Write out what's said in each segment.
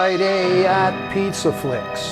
Friday at Pizza Flicks.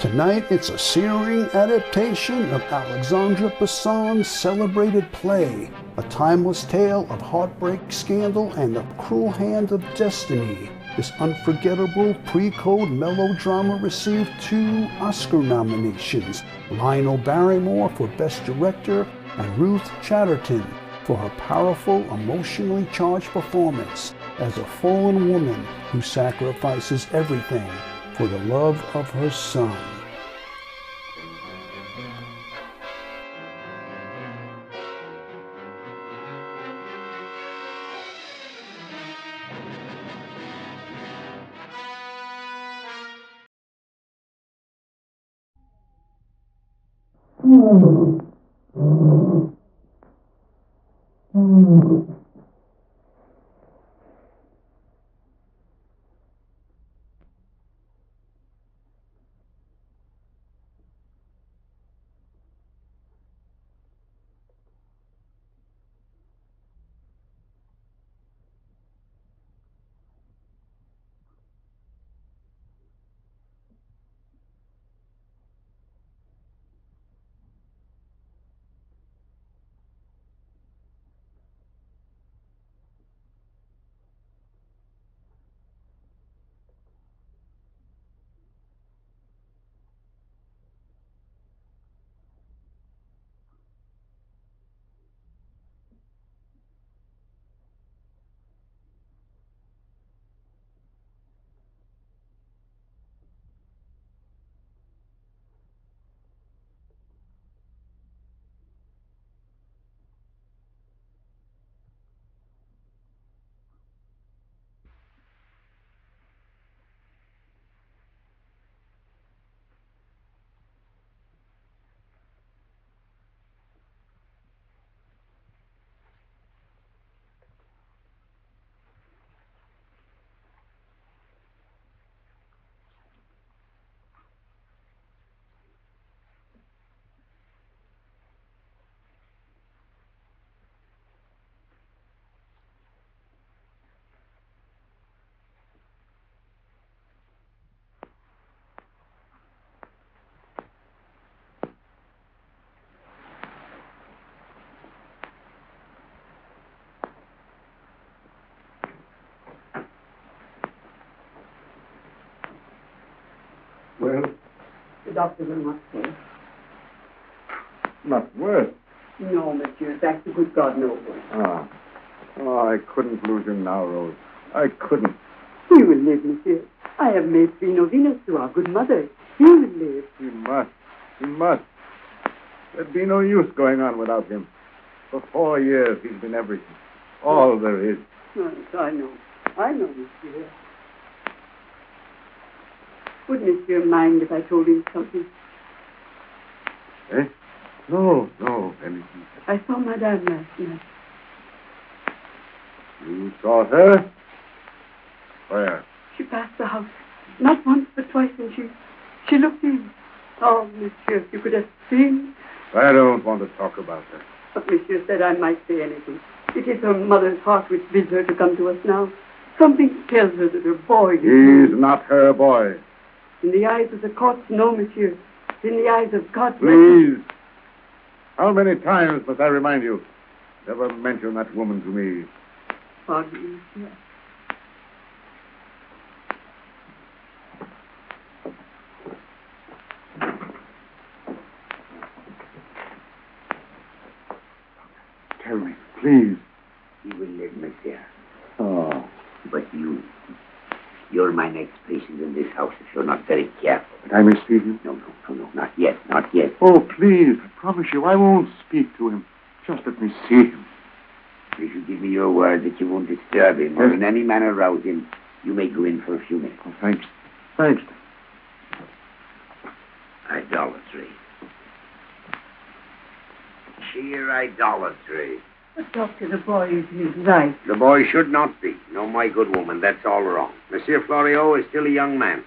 Tonight, it's a searing adaptation of Alexandre Bisson's celebrated play, a timeless tale of heartbreak, scandal, and the cruel hand of destiny. This unforgettable pre-code melodrama received 2 Oscar nominations, Lionel Barrymore for Best Director and Ruth Chatterton for her powerful, emotionally charged performance as a fallen woman who sacrifices everything for the love of her son. Well? The doctor will not say. Not worse. No, monsieur. Thanks to good God, no worse. Ah. Oh, I couldn't lose him now, Rose. I couldn't. He will live, monsieur. I have made 3 novenas to our good mother. He will live. He must. He must. There'd be no use going on without him. For 4 years, he's been everything. All there is. Yes, I know. I know, monsieur. Would monsieur mind if I told him something? Eh? No, anything. I saw Madame last night. You saw her? Where? She passed the house. Not once, but twice, and she looked in. Oh, monsieur, if you could have seen. I don't want to talk about her. But monsieur said I might say anything. It is her mother's heart which bids her to come to us now. Something tells her that her boy is... He's not her boy. In the eyes of the courts, no, monsieur. In the eyes of God... Please. How many times must I remind you? Never mention that woman to me. Pardon me, monsieur. Tell me, please. He will live, monsieur. Oh. But you're my next patient in this house if you're not very careful. But I may see him? No, not yet. Oh, please, I promise you, I won't speak to him. Just let me see him. If you give me your word that you won't disturb him or in any manner rouse him, you may go in for a few minutes. Oh, thanks. Idolatry. Sheer idolatry. But, doctor, the boy is his right. The boy should not be. No, my good woman, that's all wrong. Monsieur Floriot is still a young man.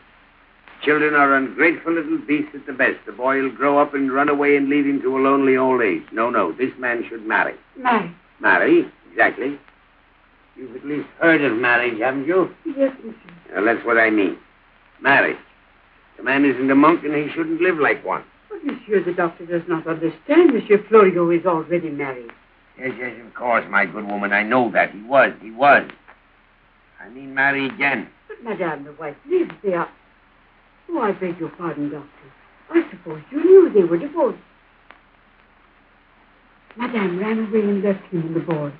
Children are ungrateful little beasts at the best. The boy will grow up and run away and lead him to a lonely old age. No, this man should marry. Marry? Marry, exactly. You've at least heard of marriage, haven't you? Yes, monsieur. Well, that's what I mean. Marriage. The man isn't a monk, and he shouldn't live like one. But, monsieur, the doctor does not understand. Monsieur Florio is already married. Yes, yes, of course, my good woman. I know that. He was. I mean marry again. But, madame, the wife lives there. Oh, I beg your pardon, doctor. I suppose you knew they were divorced. Madame ran away and left him and the boy.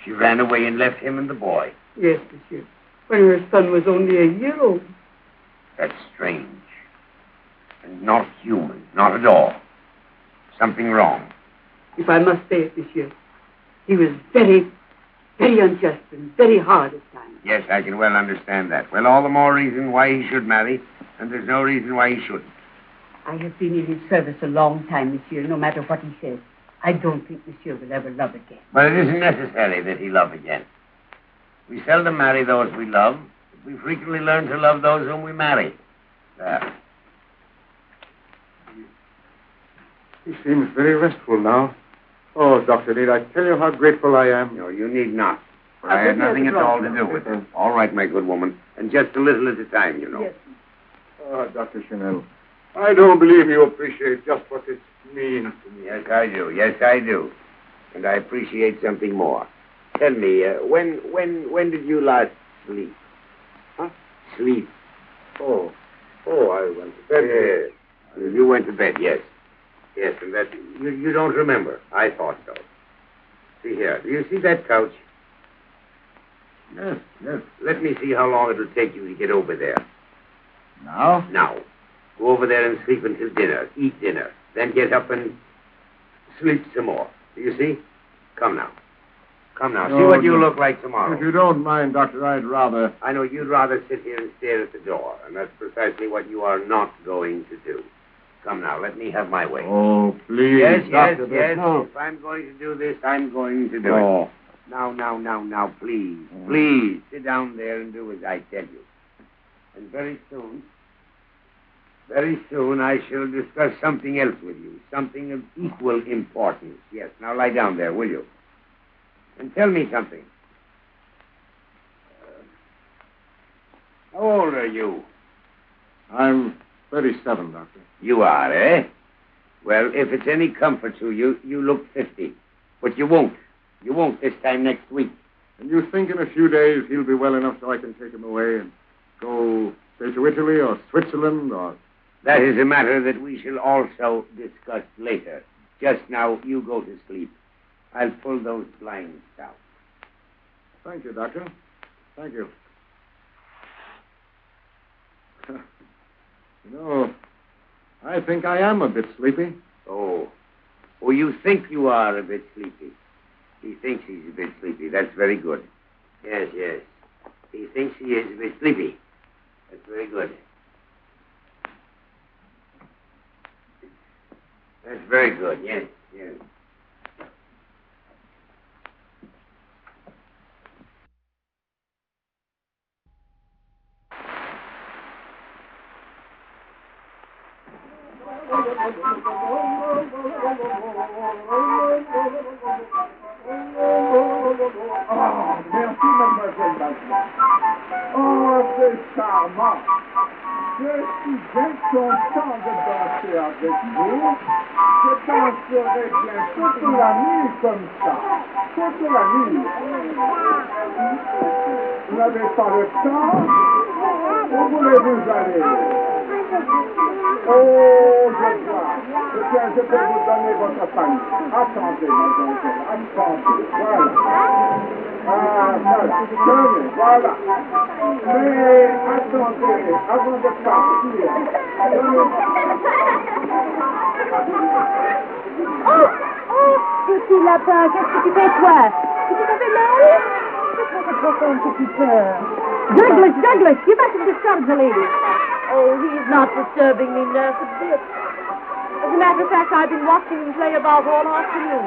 She ran away and left him and the boy. Yes, monsieur. When her son was only a year old. That's strange. And not human. Not at all. Something wrong. If I must say it, monsieur, he was very, very unjust and very hard at times. Yes, I can well understand that. Well, all the more reason why he should marry, and there's no reason why he shouldn't. I have been in his service a long time, monsieur, no matter what he says. I don't think monsieur will ever love again. But it isn't necessary that he love again. We seldom marry those we love, but we frequently learn to love those whom we marry. There. He seems very restful now. Oh, Doctor, need I tell you how grateful I am? No, you need not. For I had nothing at all to do with it. All right, my good woman. And just a little at a time, you know. Yes. Oh, Dr. Chanel, I don't believe you appreciate just what it means to me. Yes, I do. Yes, I do. And I appreciate something more. Tell me, when did you last sleep? Huh? Sleep. Oh, I went to bed. Yes. You went to bed, yes. Yes, and that you don't remember. I thought so. See here. Do you see that couch? Yes. Let me see how long it'll take you to get over there. Now? Now. Go over there and sleep until dinner. Eat dinner. Then get up and sleep some more. Do you see? Come now. See what you look like tomorrow. If you don't mind, Doctor, I'd rather... I know you'd rather sit here and stare at the door, and that's precisely what you are not going to do. Come now, let me have my way. Oh, please, Yes. Doctor, no. If I'm going to do this, I'm going to do it. Now, please. Please, sit down there and do as I tell you. And very soon, I shall discuss something else with you, something of equal importance. Yes, now lie down there, will you? And tell me something. How old are you? I'm 37, Doctor. You are, eh? Well, if it's any comfort to you, you look 50. But you won't. You won't this time next week. And you think in a few days he'll be well enough so I can take him away and go, say, to Italy or Switzerland or... That is a matter that we shall also discuss later. Just now, you go to sleep. I'll pull those blinds down. Thank you, Doctor. Thank you. I think I am a bit sleepy. Oh, you think you are a bit sleepy. He thinks he's a bit sleepy. That's very good. Yes. He thinks he is a bit sleepy. That's very good. That's very good, yes. Merci, mademoiselle Balthazar. Oh, c'est charmant. Je suis bien content de danser avec vous. Je danserai bien toute la nuit comme ça. Toute la nuit. Vous n'avez pas le temps? Où voulez-vous aller? Oh, je vois. Tiens, je peux vous donner votre famille. Attendez, mademoiselle, attendez. Voilà. Voilà. Tenez, voilà. Mais attendez, avant de partir. Oh, petit lapin, qu'est-ce que tu fais, toi? Tu t'avais mal? Pourquoi t'as un petit peur? Douglas, you mustn't disturb the lady. Oh, he's not disturbing me, nurse, a bit. As a matter of fact, I've been watching him play about all afternoon.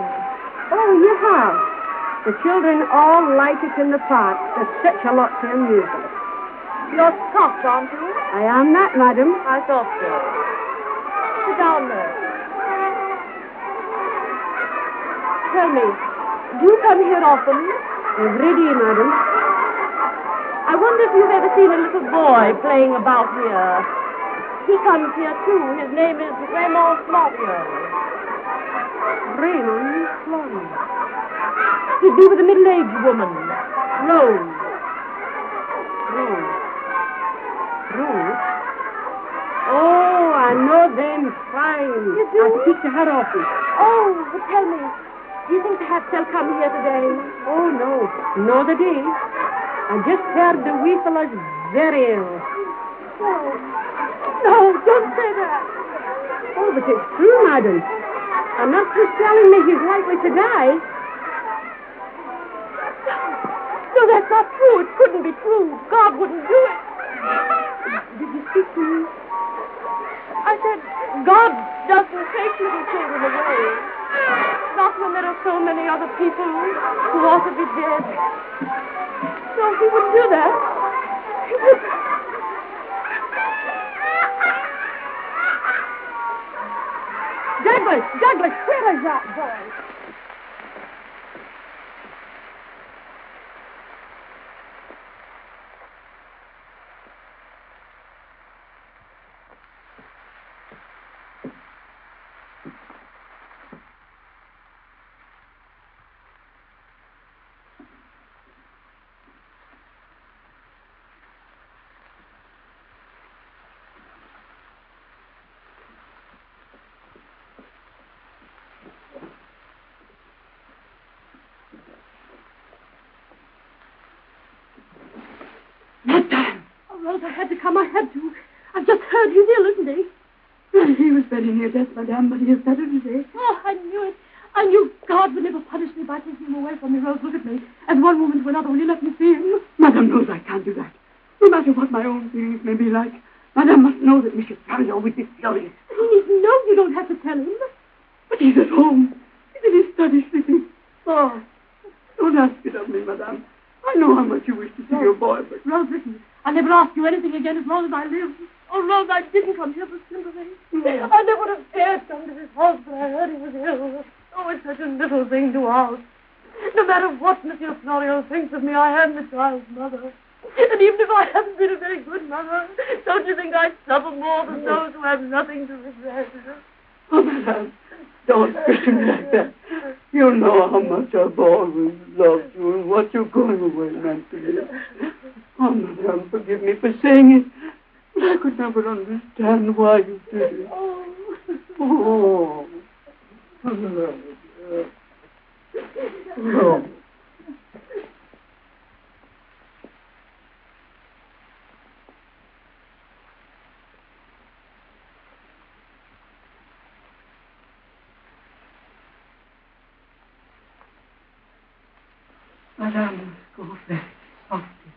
Oh, you have? The children all like it in the park. There's such a lot to amuse them. You're soft, aren't you? I am that, madam. I thought so. Sit down, nurse. Tell me, Do you come here often? Every day, madam. I wonder if you've ever seen a little boy playing about here. He comes here, too. His name is Raymond. Raymond Florian. He'd be with a middle-aged woman. Rose. Oh, I know them fine. You do? I speak to her office. Oh, but tell me, do you think perhaps they'll come here today? Oh, no the day. I just heard the wee fellow's very ill. No, don't say that. Oh, but it's true, madam. And that's who's telling me he's likely to die. No, that's not true. It couldn't be true. God wouldn't do it. Did you speak to me? I said, God doesn't take little children away. Not when there are so many other people who ought to be dead. No, he wouldn't do that. He wouldn't. Douglas, where is that boy? I had to come. I had to. I've just heard he's ill, isn't he? He was very near death, madame, but he is better today. Oh, I knew it. I knew God would never punish me by taking him away from me. Rose, look at me. And one woman to another, will you let me see him? Madame knows I can't do that. No matter what my own feelings may be like, Madame must know that Monsieur Fario would be furious. He needn't know. You don't have to tell him. But he's at home. He's in his study sleeping. Oh, don't ask it of me, Madame. I know how much you wish to see your boy, but... Rose, listen. I'll never ask you anything again as long as I live. Oh, Rose, I didn't come here for sympathy. No. I never would have dared come to this house, but I heard he was ill. Oh, it's such a little thing to ask. No matter what Monsieur Florio thinks of me, I am the child's mother. And even if I haven't been a very good mother, don't you think I suffer more than those who have nothing to regret? Oh, Madame, don't speak to me like that. You know how much I've always loved you and what your going away meant to me. Oh, Madame, forgive me for saying it, but I could never understand why you did it. Oh. Oh. Madame must go very softly.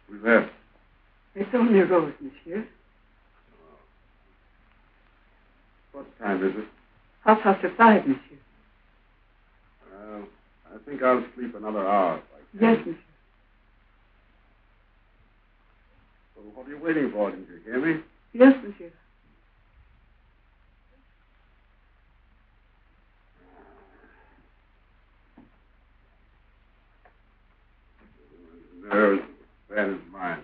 Who's there? It's only Rose, monsieur. What time is it? 5:30, monsieur. I think I'll sleep another hour. Yes, monsieur. So what are you waiting for? Didn't you hear me? Yes, monsieur. Nerves as bad as mine.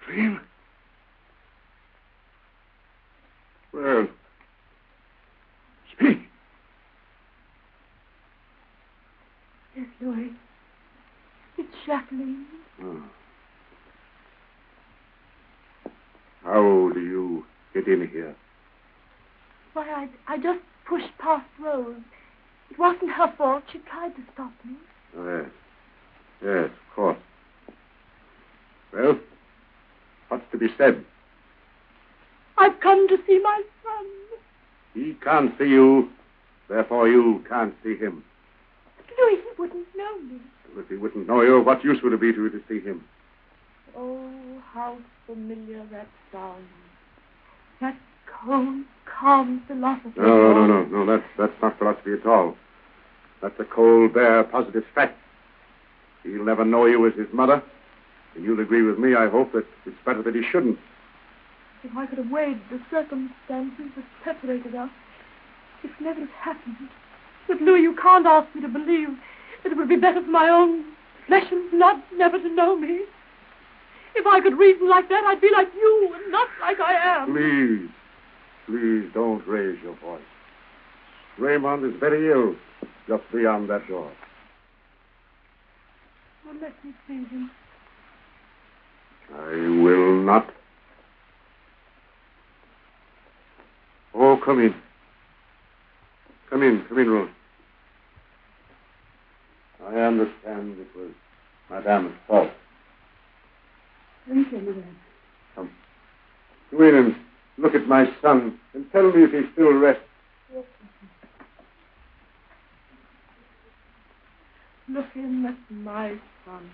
Catherine? Well, speak. Yes, Louis. It's Jacqueline. Oh. How do you get in here? Why, I just pushed past Rose. It wasn't her fault. She tried to stop me. Oh, yes. Yes, of course. Well, be said. I've come to see my son. He can't see you, therefore you can't see him. Louis, he wouldn't know me. If he wouldn't know you, what use would it be to you to see him? Oh, how familiar that sounds. That cold, calm philosophy. No, that's not philosophy at all. That's a cold, bare, positive fact. He'll never know you as his mother, and you'll agree with me, I hope, that it's better that he shouldn't. If I could have weighed the circumstances that separated us, it never had happened. But, Louis, you can't ask me to believe that it would be better for my own flesh and blood never to know me. If I could reason like that, I'd be like you and not like I am. Please don't raise your voice. Raymond is very ill, just beyond that door. Well, let me see him. I will not. Oh, come in. Come in, Ruth. I understand it was Madame's fault. Thank you, Madame. Come. Go in and look at my son and tell me if he still rests. Yes, look in at my son.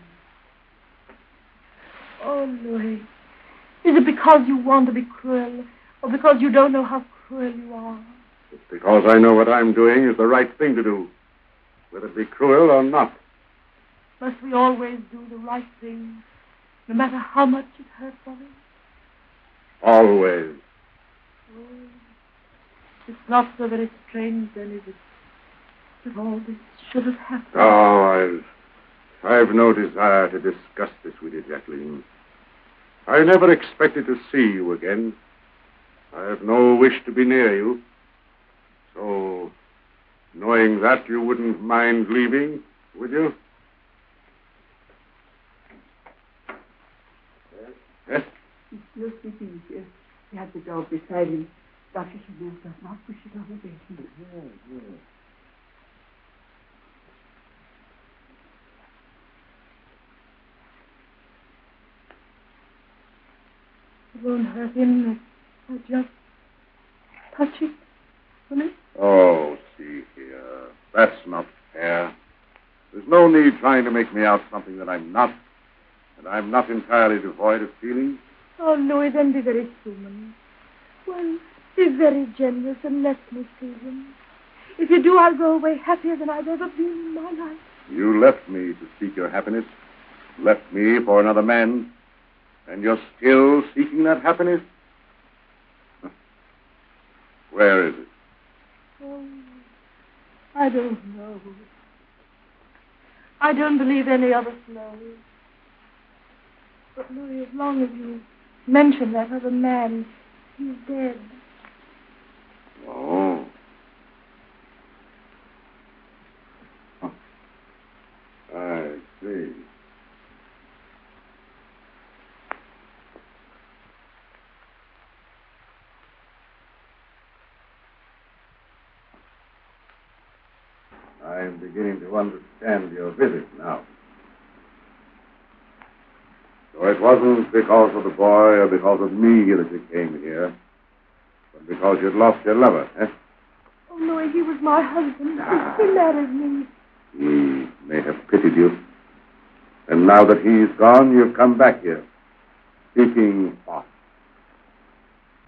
Oh, Louis. Is it because you want to be cruel, or because you don't know how cruel you are? It's because I know what I'm doing is the right thing to do, whether it be cruel or not. Must we always do the right thing, no matter how much it hurts others? Always. Oh, it's not so very strange, then, is it, that all this should have happened? Oh, I've no desire to discuss this with you, Jacqueline. I never expected to see you again. I have no wish to be near you. So, knowing that, you wouldn't mind leaving, would you? Yes? No sleeping here. He has the dog beside him. Dr. Chanel does not push it on the bed. Yes. It won't hurt him if I just touch it, will it? Oh, see here. That's not fair. There's no need trying to make me out something that I'm not. And I'm not entirely devoid of feeling. Oh, Louis, then be very human. Well, be very generous and let me see him. If you do, I'll go away happier than I've ever been in my life. You left me to seek your happiness. Left me for another man. And you're still seeking that happiness? Where is it? Oh, I don't know. I don't believe any of us know. But, Louis, as long as you mention that other man, he's dead. Oh. I see. I'm beginning to understand your visit now. So it wasn't because of the boy or because of me that you came here, but because you'd lost your lover, eh? Oh, Louis, he was my husband. He married me. He may have pitied you. And now that he's gone, you've come back here, seeking what?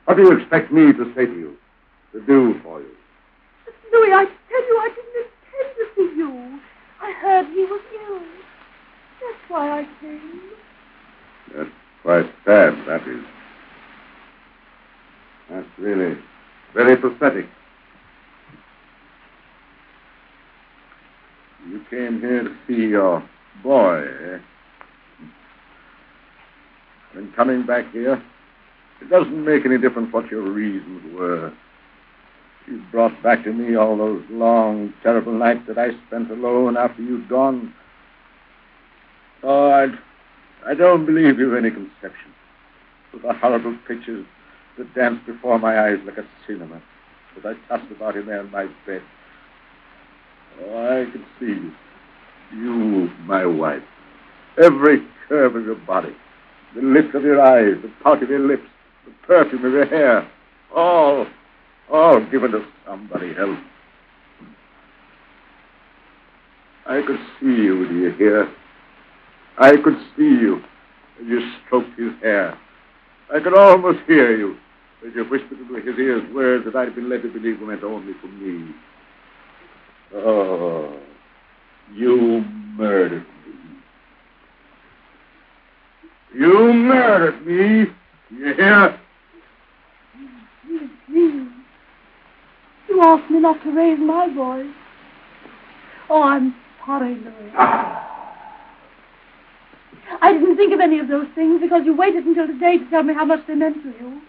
What do you expect me to say to you, to do for you? But, Louis, I tell you, I didn't intend to see you. I heard he was ill. That's why I came. That's quite sad, that is. That's really very pathetic. You came here to see your boy, eh? And coming back here, it doesn't make any difference what your reasons were. You brought back to me all those long, terrible nights that I spent alone after you'd gone. Oh, I don't believe you've any conception of the horrible pictures that danced before my eyes like a cinema as I tossed about in there in my bed. Oh, I can see you, my wife, every curve of your body, The lift of your eyes, the pout of your lips, the perfume of your hair. All given to somebody else. I could see you, do you hear? I could see you as you stroked his hair. I could almost hear you as you whispered into his ears words that I'd been led to believe were meant only for me. Oh, you murdered me. You murdered me. You hear? You asked me not to raise my voice. Oh, I'm sorry, Louis. I didn't think of any of those things because you waited until today to tell me how much they meant to you.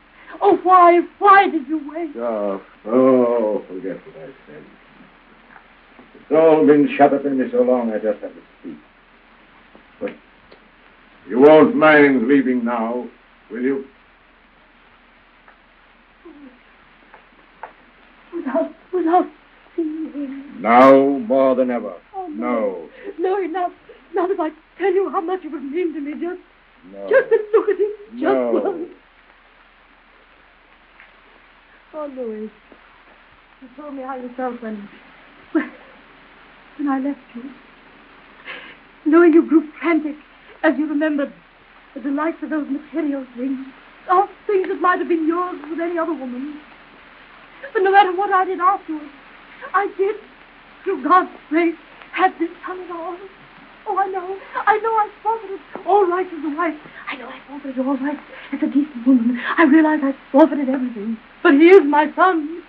Oh, why did you wait? Forget what I said. It's all been shut up in me so long I just have to speak. But you won't mind leaving now, will you? Without seeing him. Now more than ever. Oh, no. Louis, not if I tell you how much it would mean to me. Just to look at him. No. Just once. Oh, Louis, you told me how you felt when I left you. Louis, you grew frantic as you remembered the delights of those material things. All things that might have been yours with any other woman. But no matter what I did afterwards, I did, through God's grace, have this time at all. Oh, I know I forfeited all rights as a wife. I know I forfeited all rights as a decent woman. I realize I forfeited everything. But he is my son.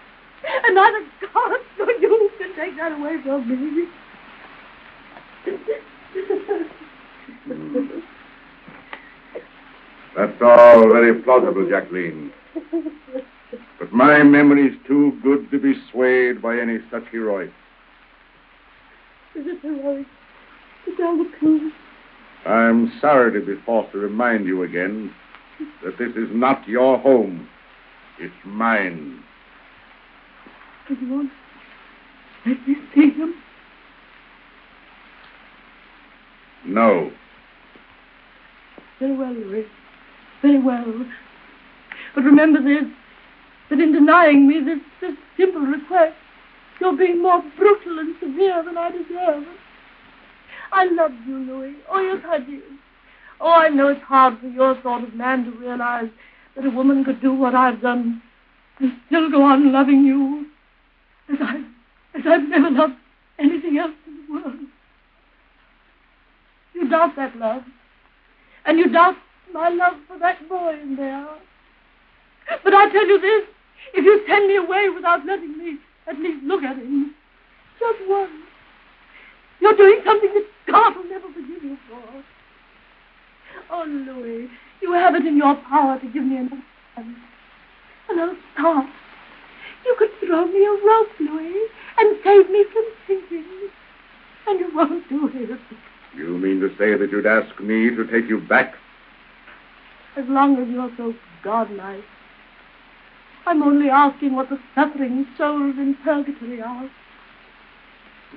And neither God nor you can take that away from me. That's all very plausible, Jacqueline. But my memory's too good to be swayed by any such heroics. Is it heroic to tell the truth? I'm sorry to be forced to remind you again that this is not your home. It's mine. Do you want to let me see him? No. Very well, Louis. Very well. But remember this, that in denying me this simple request, you're being more brutal and severe than I deserve. I loved you, Louis. Oh, yes, I did. Oh, I know it's hard for your sort of man to realize that a woman could do what I've done and still go on loving you as I've never loved anything else in the world. You doubt that love. And you doubt my love for that boy in there. But I tell you this, if you send me away without letting me at least look at him, just once, you're doing something that God will never forgive you for. Oh, Louis, you have it in your power to give me another chance. Another start. You could throw me a rope, Louis, and save me from sinking. And you won't do it. You mean to say that you'd ask me to take you back? As long as you're so godlike. I'm only asking what the suffering souls in purgatory ask.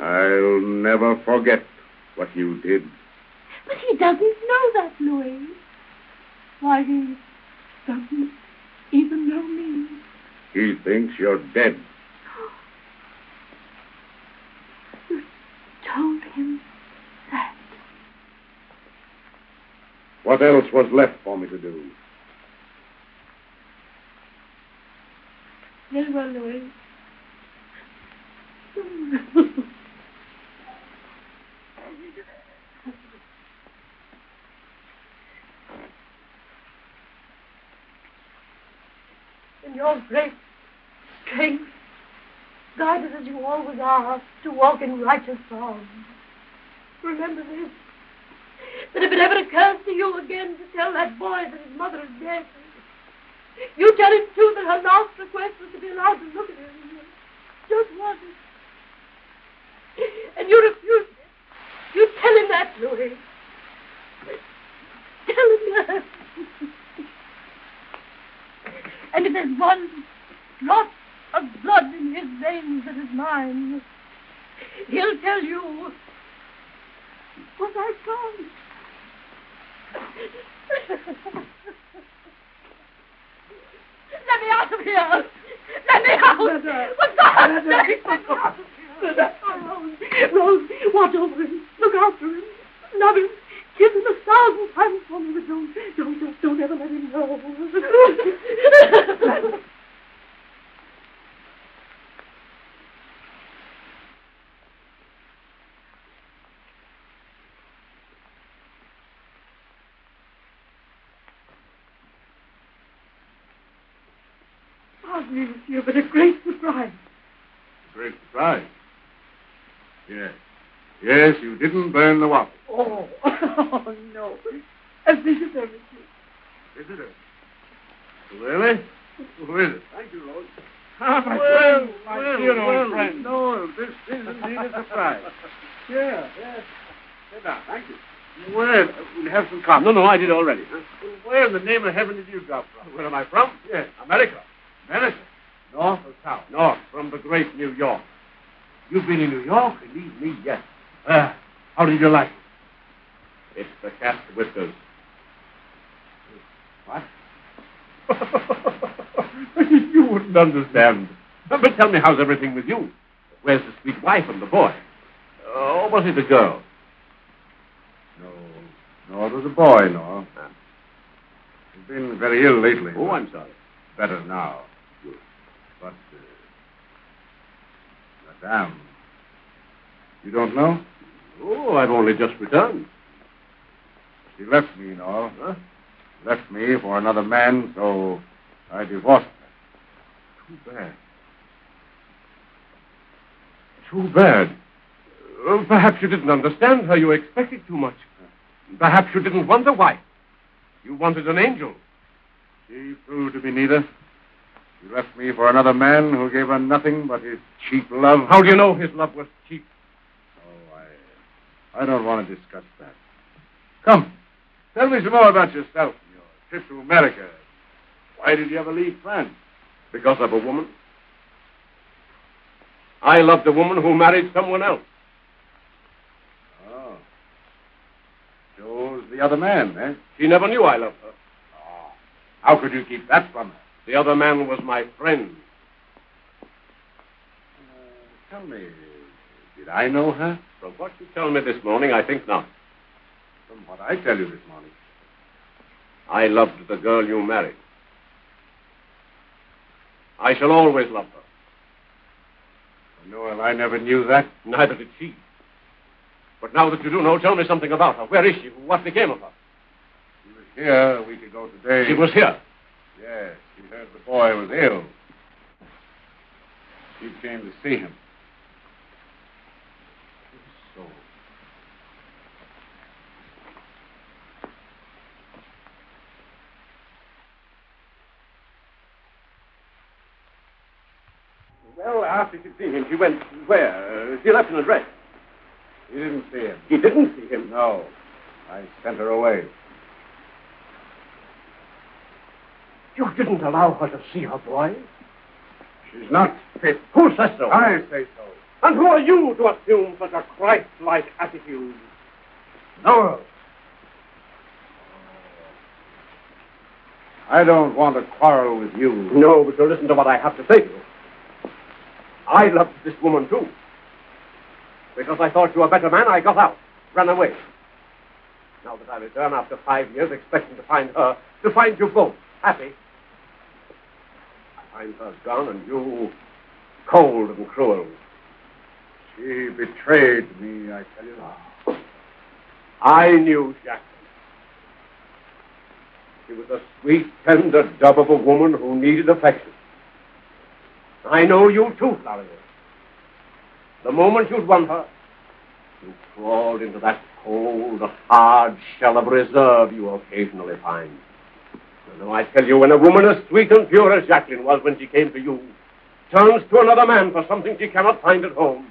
I'll never forget what you did. But he doesn't know that, Louis. Why, he doesn't even know me. He thinks you're dead. You told him that. What else was left for me to do? Very well, Louis. In your great strength, guided as you always are to walk in righteous wrongs, remember this, that if it ever occurs to you again to tell that boy that his mother is dead, you tell him, too, that her last request was to be allowed to look at him. Just once. And you refuse it. You tell him that, Louis. Tell him that. And if there's one drop of blood in his veins that is mine, he'll tell you, was I gone? Let me out of here! Let me out! For God's sake, let me out of here! Rose, watch over him. Look after him. Love him. Give him 1,000 times for me, but don't ever let him know. Pardon me, monsieur, but a great surprise. A great surprise? Yes. Yes, you didn't burn the waffle. Oh, no. A visitor, monsieur. Visitor? Really? Who is it? Thank you, Rose. Ah, my friend, my dear old friend. No, this is indeed a surprise. Yes. Sit down. Thank you. Where? We'll have some coffee. No, I did already. Huh? Where in the name of heaven did you drop from? Where am I from? Yes. America. America? North or south? North, from the great New York. You've been in New York? Believe me, yes. How did you like it? It's the cat whiskers. What? You wouldn't understand. But tell me, how's everything with you? Where's the sweet wife and the boy? Or was it a girl? No, it was a boy, no. He's been very ill lately. Oh, I'm sorry. Better now. Good. But, Madame, you don't know? Oh, I've only just returned. She left me, no. Huh? Left me for another man, so I divorced her. Too bad. Too bad. Perhaps you didn't understand her. You expected too much. Perhaps you didn't want a wife. You wanted an angel. She proved to be neither. She left me for another man who gave her nothing but his cheap love. How do you know his love was cheap? Oh, I don't want to discuss that. Come, tell me some more about yourself and your trip to America. Why did you ever leave France? Because of a woman. I loved a woman who married someone else. Oh. Chose the other man, eh? She never knew I loved her. Oh. How could you keep that from her? The other man was my friend. Tell me, did I know her? From what you tell me this morning, I think not. From what I tell you this morning. I loved the girl you married. I shall always love her. Noel, I never knew that. Neither did she. But now that you do know, tell me something about her. Where is she? What became of her? She was here a week ago today. She was here. Yes, she heard the boy was ill. She came to see him. So. Well, after she'd seen him, she went where? She left an address. You didn't see him? He didn't see him. No. I sent her away. You didn't allow her to see her boy? She's not fit. Who says so? I say so. And who are you to assume such a Christ-like attitude? Noel. I don't want to quarrel with you. No, but you'll listen to what I have to say to you. I loved this woman, too. Because I thought you a better man, I got out, ran away. Now that I return after 5 years, expecting to find her, to find you both happy, I find her gone and you cold and cruel. She betrayed me, I tell you. I knew Jacqueline. She was a sweet, tender dove of a woman who needed affection. I know you too, Florian. The moment you'd won her, you crawled into that cold, hard shell of reserve you occasionally find. And now I tell you, when a woman as sweet and pure as Jacqueline was when she came to you, turns to another man for something she cannot find at home,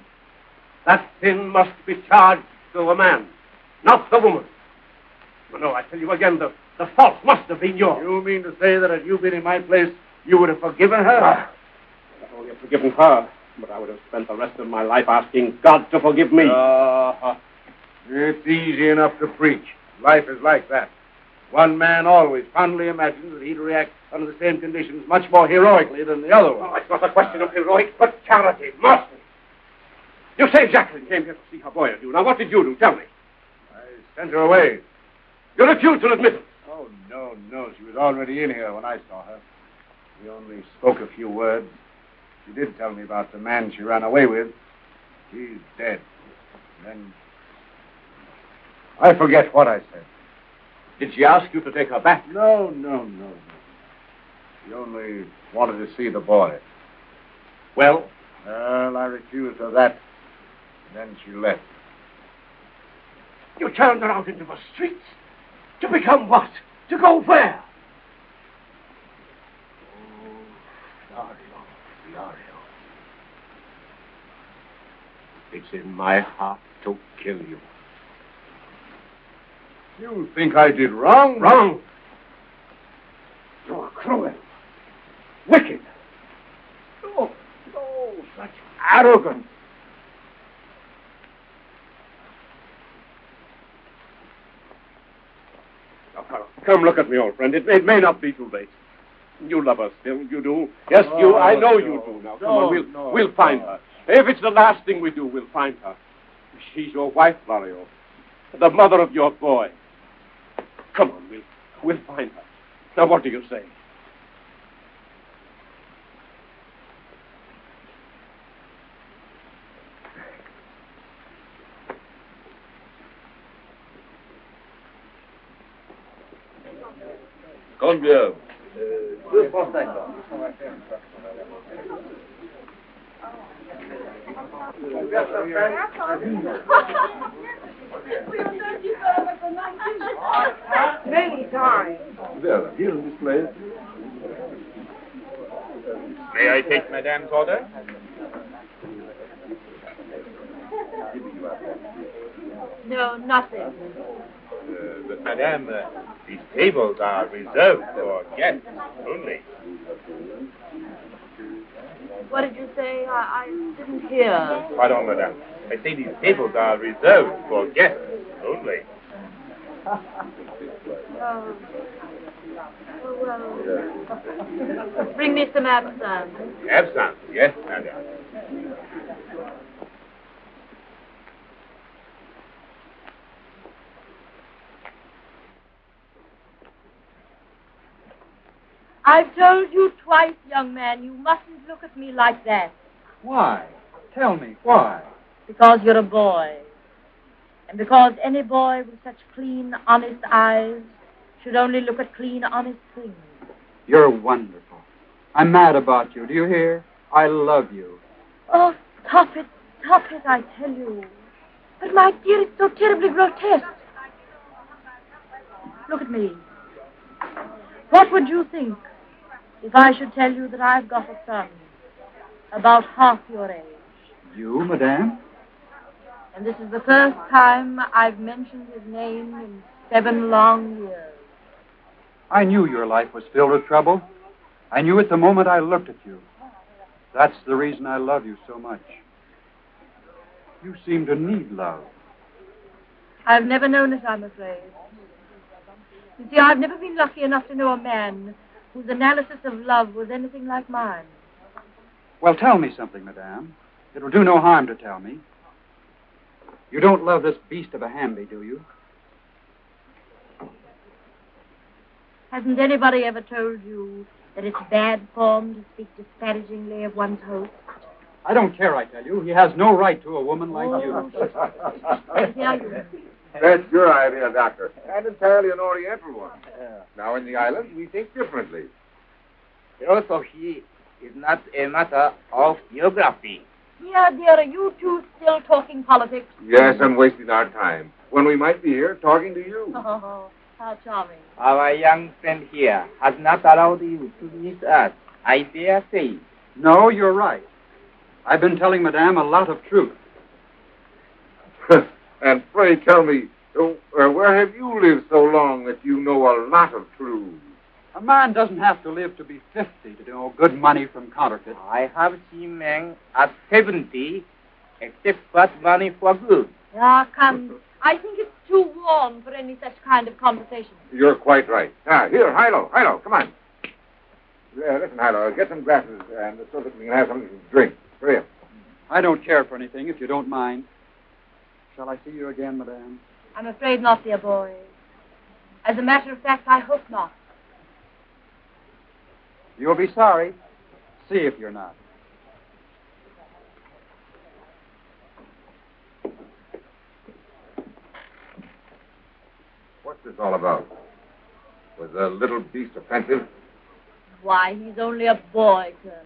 that sin must be charged to the man, not the woman. But no, I tell you again, the fault must have been yours. You mean to say that had you been in my place, you would have forgiven her? Not only have forgiven her, but I would have spent the rest of my life asking God to forgive me. It's easy enough to preach. Life is like that. One man always fondly imagined that he'd react under the same conditions much more heroically than the other one. Oh, it's not a question of heroic, but charity, mercy. You say Jacqueline came here to see her boy of you. Now, what did you do? Tell me. I sent her away. You refused to admit it. Oh, no. She was already in here when I saw her. We only spoke a few words. She did tell me about the man she ran away with. He's dead. And then I forget what I said. Did she ask you to take her back? No. She only wanted to see the boy. Well? Well, I refused her that. And then she left. You turned her out into the streets? To become what? To go where? Oh, Florio. It's in my heart to kill you. You think I did wrong? Wrong? You are cruel. Wicked. Oh, such arrogance. Now, come look at me, old friend. It may not be too late. You love her still, you do. Yes, you. I know you do. Now, come on, we'll find her. If it's the last thing we do, we'll find her. She's your wife, Florio. The mother of your boy. Come on, we'll find her. Now, what do you say? Combien? 2 francs 50. Many times. There, here in this place. May I take Madame's order? No, nothing. But Madame, these tables are reserved for guests only. What did you say? I didn't hear. Pardon, Madame. I say these tables are reserved for guests only. Oh, well. Bring me some absinthe. Absinthe, yes, Madame. I've told you twice, young man, you mustn't look at me like that. Why? Tell me, why? Because you're a boy. And because any boy with such clean, honest eyes should only look at clean, honest things. You're wonderful. I'm mad about you. Do you hear? I love you. Oh, stop it, I tell you. But, my dear, it's so terribly grotesque. Look at me. What would you think if I should tell you that I've got a son about half your age? You, Madame? And this is the first time I've mentioned his name in 7 long years. I knew your life was filled with trouble. I knew it the moment I looked at you. That's the reason I love you so much. You seem to need love. I've never known it, I'm afraid. You see, I've never been lucky enough to know a man whose analysis of love was anything like mine. Well, tell me something, Madame. It will do no harm to tell me. You don't love this beast of a Hamby, do you? Hasn't anybody ever told you that it's bad form to speak disparagingly of one's host? I don't care, I tell you. He has no right to a woman like you. Yeah, you. That's your idea, Doctor. And entirely an Oriental one. Now, in the islands, we think differently. Philosophy is not a matter of geography. Yeah, dear, are you two still talking politics? Yes, and wasting our time, when we might be here talking to you. Oh, how charming. Our young friend here has not allowed you to meet us, I dare say. No, you're right. I've been telling Madame a lot of truth. And pray tell me, where have you lived so long that you know a lot of truth? A man doesn't have to live to be 50 to know good money from counterfeit. I have seen men at 70 accept bad money for good. Ah, come. I think it's too warm for any such kind of conversation. You're quite right. Now, here, Hilo, come on. Listen, Hilo, get some glasses and so that we can have something to drink. Hurry up. I don't care for anything, if you don't mind. Shall I see you again, madame? I'm afraid not, dear boy. As a matter of fact, I hope not. You'll be sorry. See if you're not. What's this all about? Was the little beast offensive? Why, he's only a boy, Colonel.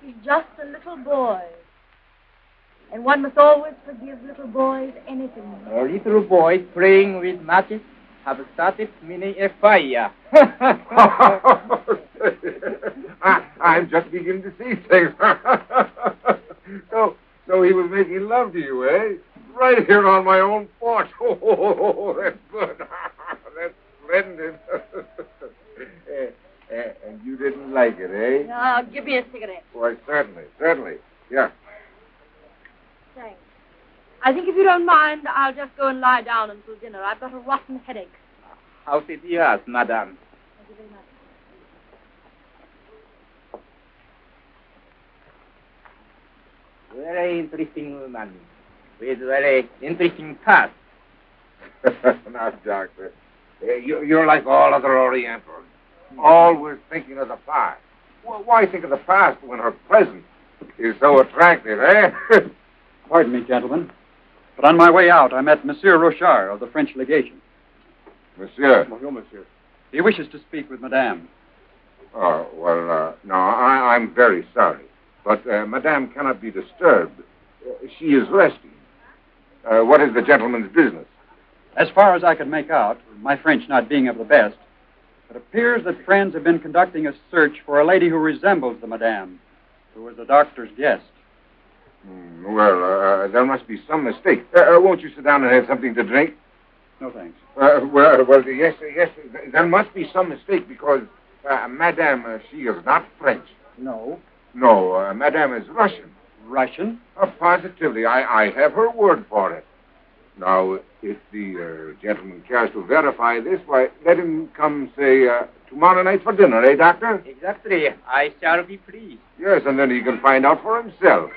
He's just a little boy. And one must always forgive little boys anything. Little boys playing with matches have started many a fire. I'm just beginning to see things. So he was making love to you, eh? Right here on my own porch. Oh, that's good. That's splendid. And you didn't like it, eh? No, give me a cigarette. Why, certainly. Yeah. Thanks. I think if you don't mind, I'll just go and lie down until dinner. I've got a rotten headache. How's it yours, madame? Thank you very much. Very interesting woman with very interesting past. Now, Doctor, you're like all other Orientals, always thinking of the past. Well, why think of the past when her present is so attractive, eh? Pardon me, gentlemen, but on my way out, I met Monsieur Rochard of the French legation. Monsieur. Bonjour, monsieur. He wishes to speak with Madame. Oh, well, no, I'm very sorry. But Madame cannot be disturbed. She is resting. What is the gentleman's business? As far as I could make out, my French not being of the best, it appears that friends have been conducting a search for a lady who resembles the Madame, who was the doctor's guest. Well, there must be some mistake. Won't you sit down and have something to drink? No, thanks. Well, yes, there must be some mistake because Madame, she is not French. No. No, Madame is Russian. Russian? Positively. I have her word for it. Now, if the gentleman cares to verify this, why, let him come, say, tomorrow night for dinner, eh, Doctor? Exactly. I shall be pleased. Yes, and then he can find out for himself.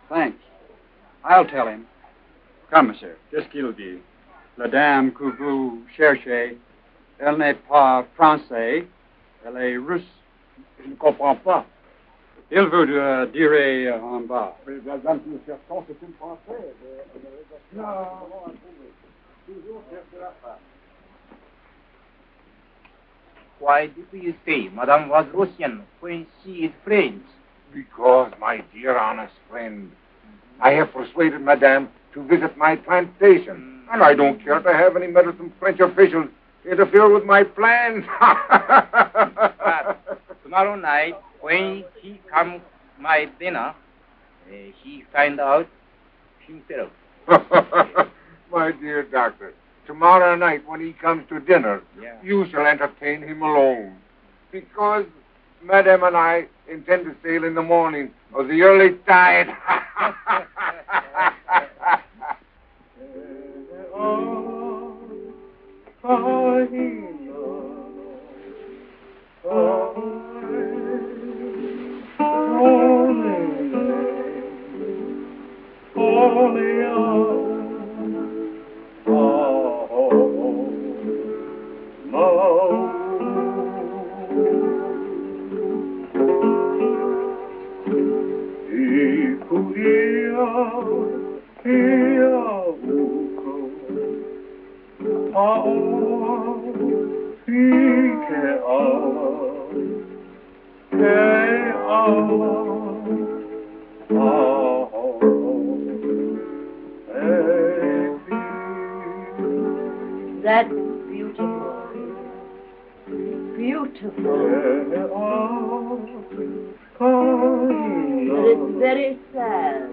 Thanks. I'll tell him. Come, monsieur. Qu'est-ce qu'il dit? La dame que vous cherchez, elle n'est pas française, elle est russe. Je ne comprends pas. Il vous dirait en bas. Mais la dame que nous cherchons, c'est une Française. Non, toujours chercher la femme. Why did you say Madame was Russian when she is French? Because, my dear honest friend, I have persuaded Madame to visit my plantation. And I don't care to have any meddlesome French officials interfere with my plans. But tomorrow night, when he comes my dinner, he find out himself. My dear doctor, tomorrow night when he comes to dinner, you shall entertain him alone. Because Madame and I intend to sail in the morning of the early tide. That's beautiful. Beautiful. But it's very sad.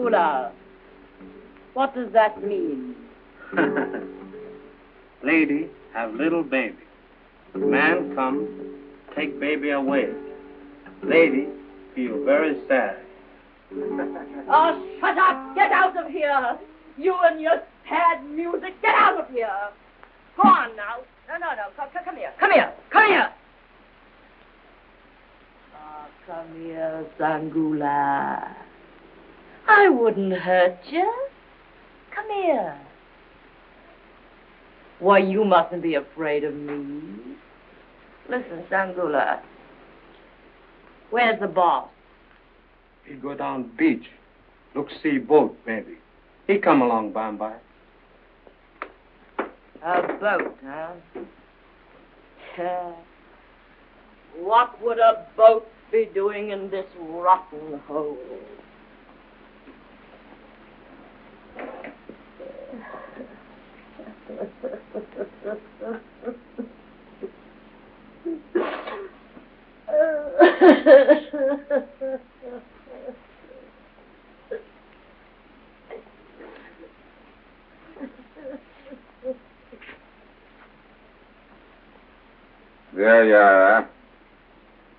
Sangula. What does that mean? Lady, have little baby. Man come, take baby away. Lady, feel very sad. Oh, shut up! Get out of here! You and your sad music, get out of here! Go on now. No. Come here. Come here. Oh, come here, Sangula. I wouldn't hurt you. Come here. Why, you mustn't be afraid of me. Listen, Sangula. Where's the boss? He go down beach. Look see boat, maybe. He come along by and by. A boat, huh? What would a boat be doing in this rotten hole? There you are.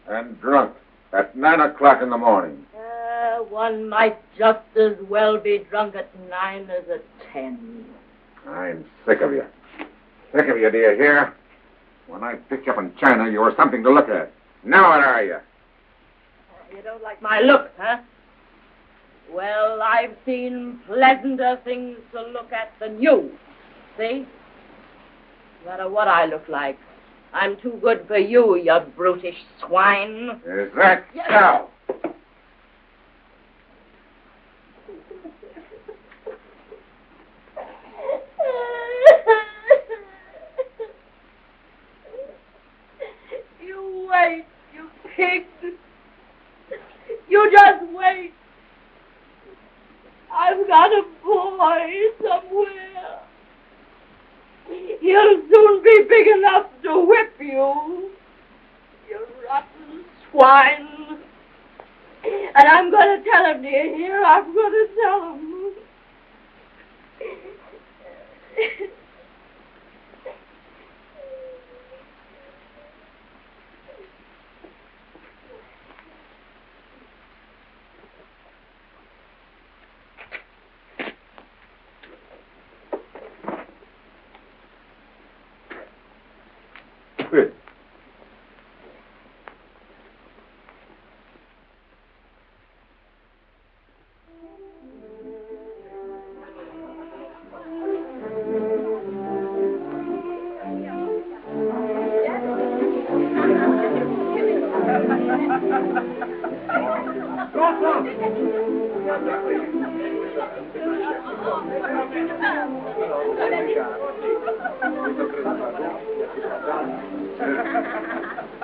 And drunk at 9 o'clock in the morning. One might just as well be drunk at 9 as at 10. I'm sick of you. Sick of you, do you hear? When I picked you up in China, you were something to look at. Now what are you? You don't like my look, huh? Well, I've seen pleasanter things to look at than you. See? No matter what I look like, I'm too good for you, you brutish swine. Is that Yes. so? You wait, you pig. You just wait. I've got a boy somewhere. He'll soon be big enough to whip you, you rotten swine. And I'm going to tell him, do you hear? I'm going to tell him. Good.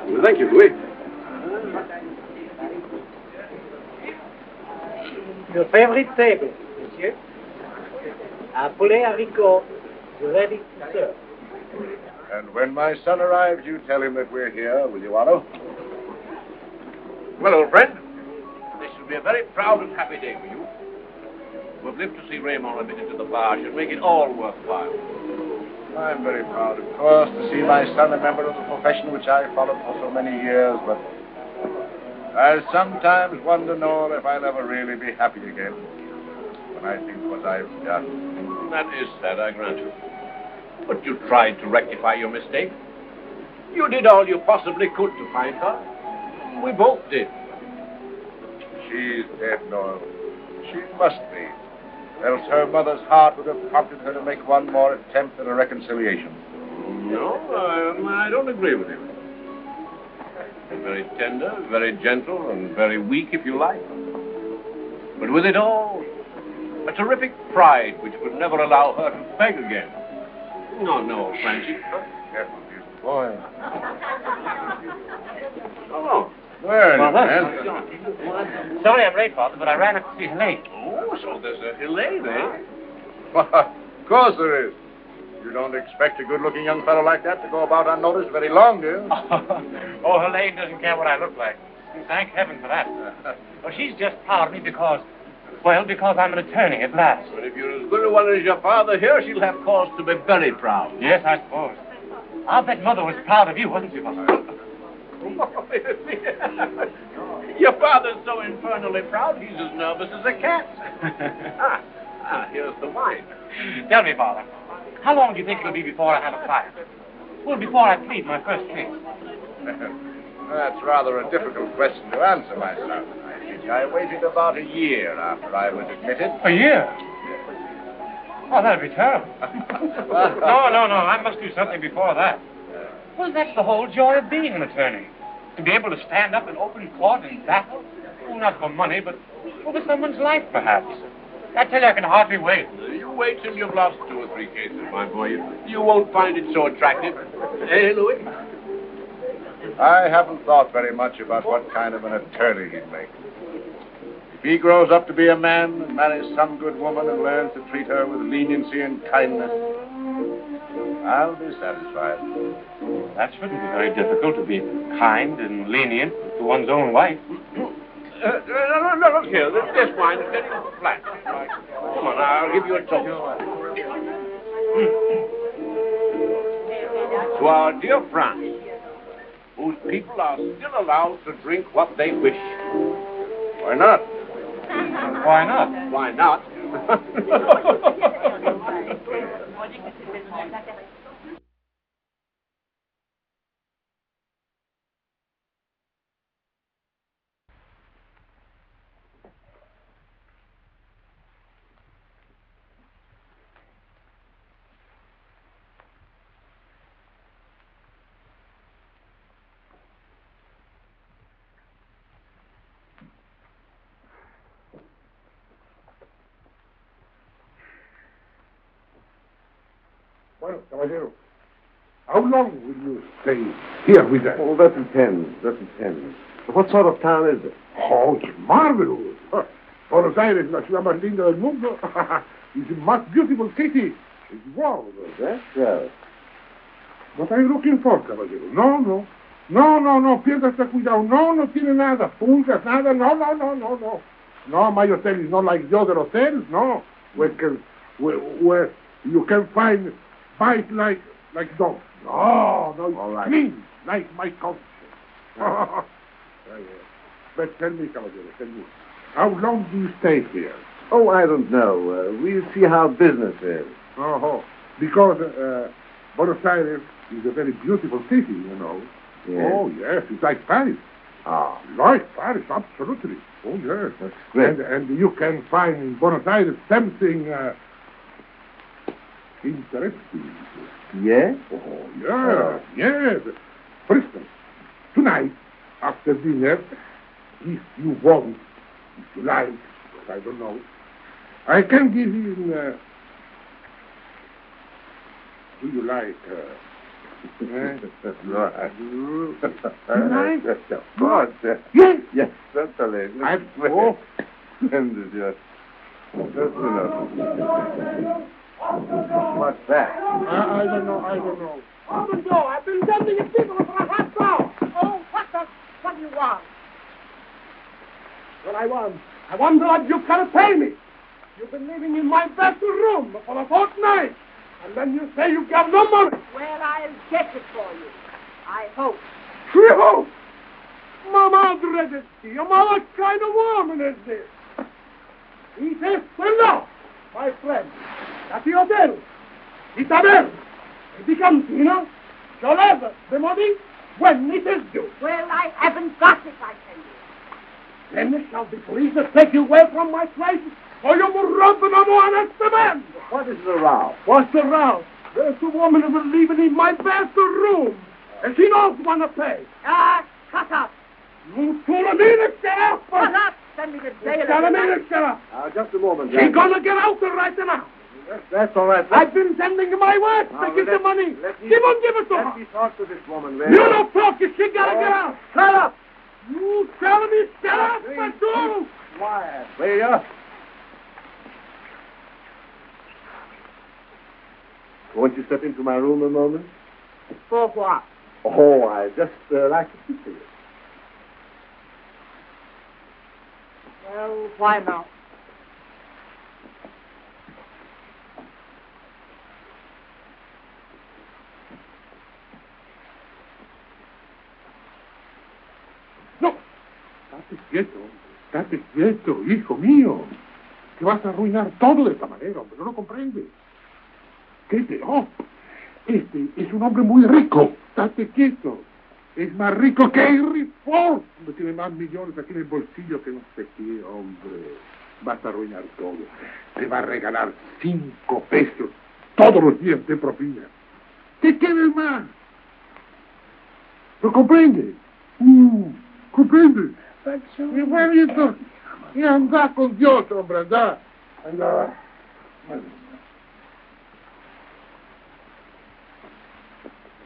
Well, thank you, Louis. Your favorite table, monsieur? A poulet haricot, ready to serve. And when my son arrives, you tell him that we're here, will you, Otto? Well, old friend, this should be a very proud and happy day for you. To have lived to see Raymond admitted to the bar should make it all worthwhile. I'm very proud, of course, to see my son a member of the profession which I followed for so many years, but I sometimes wonder, Noel, if I'll ever really be happy again when I think what I've done. That is sad, I grant you. But you tried to rectify your mistake. You did all you possibly could to find her. We both did. She's dead, Noel. She must be. Else her mother's heart would have prompted her to make one more attempt at a reconciliation. No, I don't agree with you. Very tender, very gentle, and very weak, if you like. But with it all, a terrific pride which would never allow her to beg again. No, Francie. Careful, beautiful boy. Oh, Where Well, man? Sorry I'm late, Father, but I ran up to see Helene. Oh, so there's a Helene, eh? Of course there is. You don't expect a good-looking young fellow like that to go about unnoticed very long, do you? Oh, Helene doesn't care what I look like. Thank heaven for that. Well, she's just proud of me because Well, because I'm an attorney at last. But if you're as good a one as your father here, she'll have cause to be very proud. Yes, I suppose. I'll bet Mother was proud of you, wasn't she, Mother? Your father's so infernally proud, he's as nervous as a cat. Here's the wine. Tell me, Father, how long do you think it'll be before I have a client? Well, before I plead my first case. That's rather a difficult question to answer, my son. I think I waited about a year after I was admitted. A year? Oh, that'd be terrible. No. I must do something before that. Well, that's the whole joy of being an attorney. To be able to stand up in open court and battle. Well, not for money, but over someone's life, perhaps. I tell you, I can hardly wait. You wait till you've lost 2 or 3 cases, my boy. You won't find it so attractive. Hey, Louis? I haven't thought very much about what kind of an attorney he'd make. If he grows up to be a man and marries some good woman and learns to treat her with leniency and kindness, I'll be satisfied. That shouldn't be very difficult to be kind and lenient to one's own wife. No, look here. This wine is getting flat. Come on, I'll give you a toast. To our dear France, whose people are still allowed to drink what they wish. Why not? Why not? Why not? Well, Caballero, how long will you stay here with us? Oh, that depends. What sort of town is it? Oh, it's marvelous. Buenos Aires, la ciudad más linda del mundo. It's the most beautiful city in the world. That's right. What are you looking for, caballero? No, pierda este cuidado. No tiene nada. Pulgas, nada. No. No, my hotel is not like the other hotels, no. Where you can find fight like dogs. No, all right. Clean, like my culture. But tell me, caballero, how long do you stay here? Oh, I don't know. We'll see how business is. Oh, because Buenos Aires is a very beautiful city, you know. Yes. Oh, yes, it's like Paris. Ah. Like Paris, absolutely. Oh, yes. That's great. And you can find in Buenos Aires something interesting. Yes? Oh, yes. For instance, tonight, after dinner, if you want, if you like, but I don't know, I can give you, do you like, Right. Tonight? Of course. Yes. Yes, certainly. Splendid, yes. Just enough. What's that? I don't know. Open the door. I've been sending you people for a half hour. Oh, what do you want? What I want that you can pay me. You've been living in my best room for a fortnight. And then you say you got no money. Well, I'll get it for you. I hope. You hope? Mama dreaded you. What kind of woman is this? He says, well, no, my friend. At the hotel. Isabel. The cantina. Shall have the money when it is due. Well, I haven't got it, I tell you. Then it shall be police to take you away from my place, or you will rob another honest man. What is the row? What's the row? There's a woman who was living in my best room, and she knows want to pay. Shut up. You fool me, sheriff! Shut up. Send me to jail. Sheriff. Just a moment, She's gonna get out right now. That's all right. I've been sending my wife to get the money. She won't give it to her. Let me talk to this woman, You don't talk. She gotta get out. Shut up. You tell me, sheriff, but do. Quiet. Leah. Won't you step into my room a moment? For what? Oh, I just like to speak to you. Well, why now? estate quieto, hijo mío. Que vas a arruinar todo de esta manera, hombre, ¿no lo comprendes? Este es un hombre muy rico, estate quieto. Es más rico que Henry Ford. Tiene más millones aquí en el bolsillo que no sé qué, hombre. Vas a arruinar todo. Te va a regalar 5 pesos todos los días de propina. ¿Qué quieres más? ¿Lo comprendes? ¿Comprendes? Y bueno, y entonces, y anda con Dios, hombre, anda.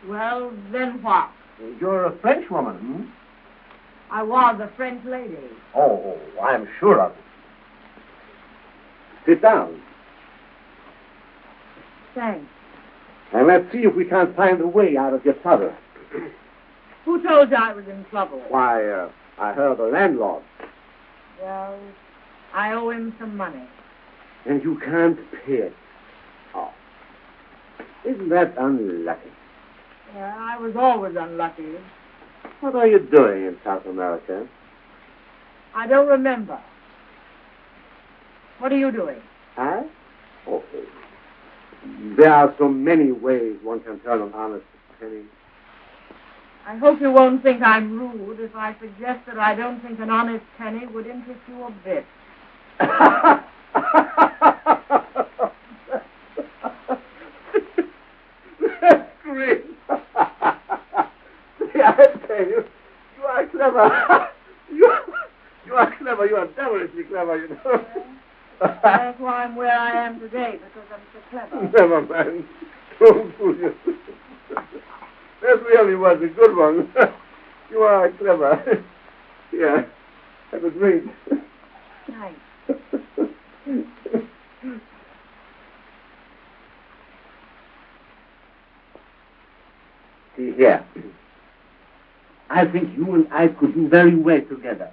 Well, then what? You're a French woman, hmm? I was a French lady. Oh, I'm sure of it. Sit down. Thanks. And let's see if we can't find a way out of your trouble. Who told you I was in trouble? Why, I heard the landlord. Well, I owe him some money. And you can't pay it. Oh. Isn't that unlucky? Yeah, I was always unlucky. What are you doing in South America? I don't remember. What are you doing? I? Oh, there are so many ways one can turn an honest penny. I hope you won't think I'm rude if I suggest that I don't think an honest penny would interest you a bit. That's great. See, I tell you, you are clever. You are clever. You are devilishly clever, you know. That's why I'm where I am today, because I'm so clever. Never mind. Don't fool yourself. That really was a good one. You are clever. Yeah. Have a drink. Thanks. See here. I think you and I could do very well together.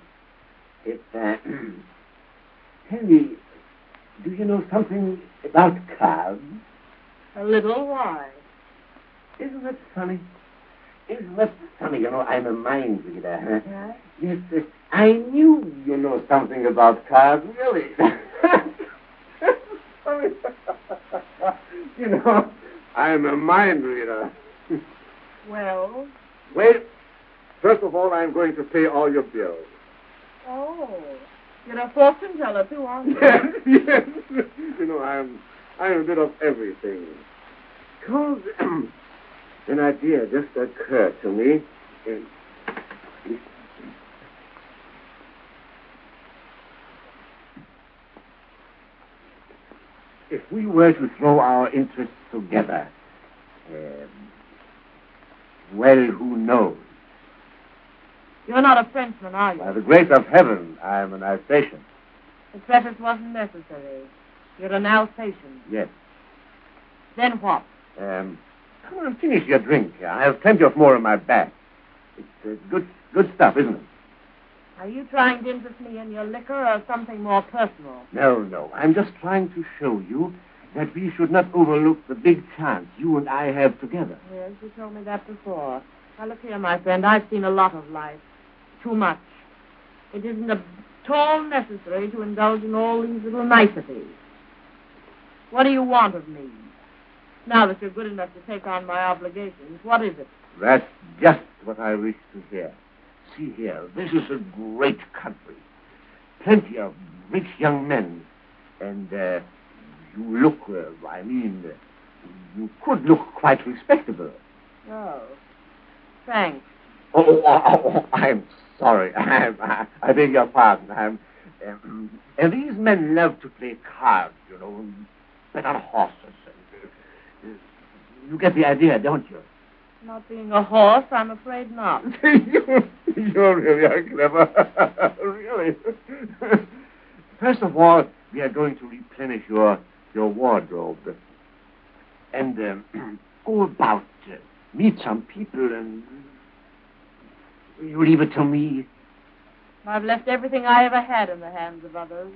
If, tell me, do you know something about cards? A little. Why? Isn't that funny? Isn't that funny? You know, I'm a mind reader. Yeah? Yes, I knew you know something about cards, really. Funny. You know, I'm a mind reader. Well? Well, first of all, I'm going to pay all your bills. Oh, you're a fortune teller, too, aren't you? Yes. You know, I'm a bit of everything. Because an idea just occurred to me. If we were to throw our interests together, well, who knows? You're not a Frenchman, are you? By the grace of heaven, I am an Alsatian. The preface wasn't necessary. You're an Alsatian. Yes. Then what? Come on, finish your drink. I have plenty of more in my bag. It's good stuff, isn't it? Are you trying to interest me in your liquor or something more personal? No. I'm just trying to show you that we should not overlook the big chance you and I have together. Yes, you told me that before. Now, look here, my friend. I've seen a lot of life. Too much. It isn't at all necessary to indulge in all these little niceties. What do you want of me? Now that you're good enough to take on my obligations, what is it? That's just what I wish to hear. See here, this is a great country. Plenty of rich young men. And, you look, you could look quite respectable. Oh, thanks. Oh, I'm sorry. I beg your pardon. And these men love to play cards, you know, and bet on horses. You get the idea, don't you? Not being a horse, I'm afraid not. You're really clever. Really. First of all, we are going to replenish your wardrobe. And go about, meet some people, and you leave it to me. I've left everything I ever had in the hands of others.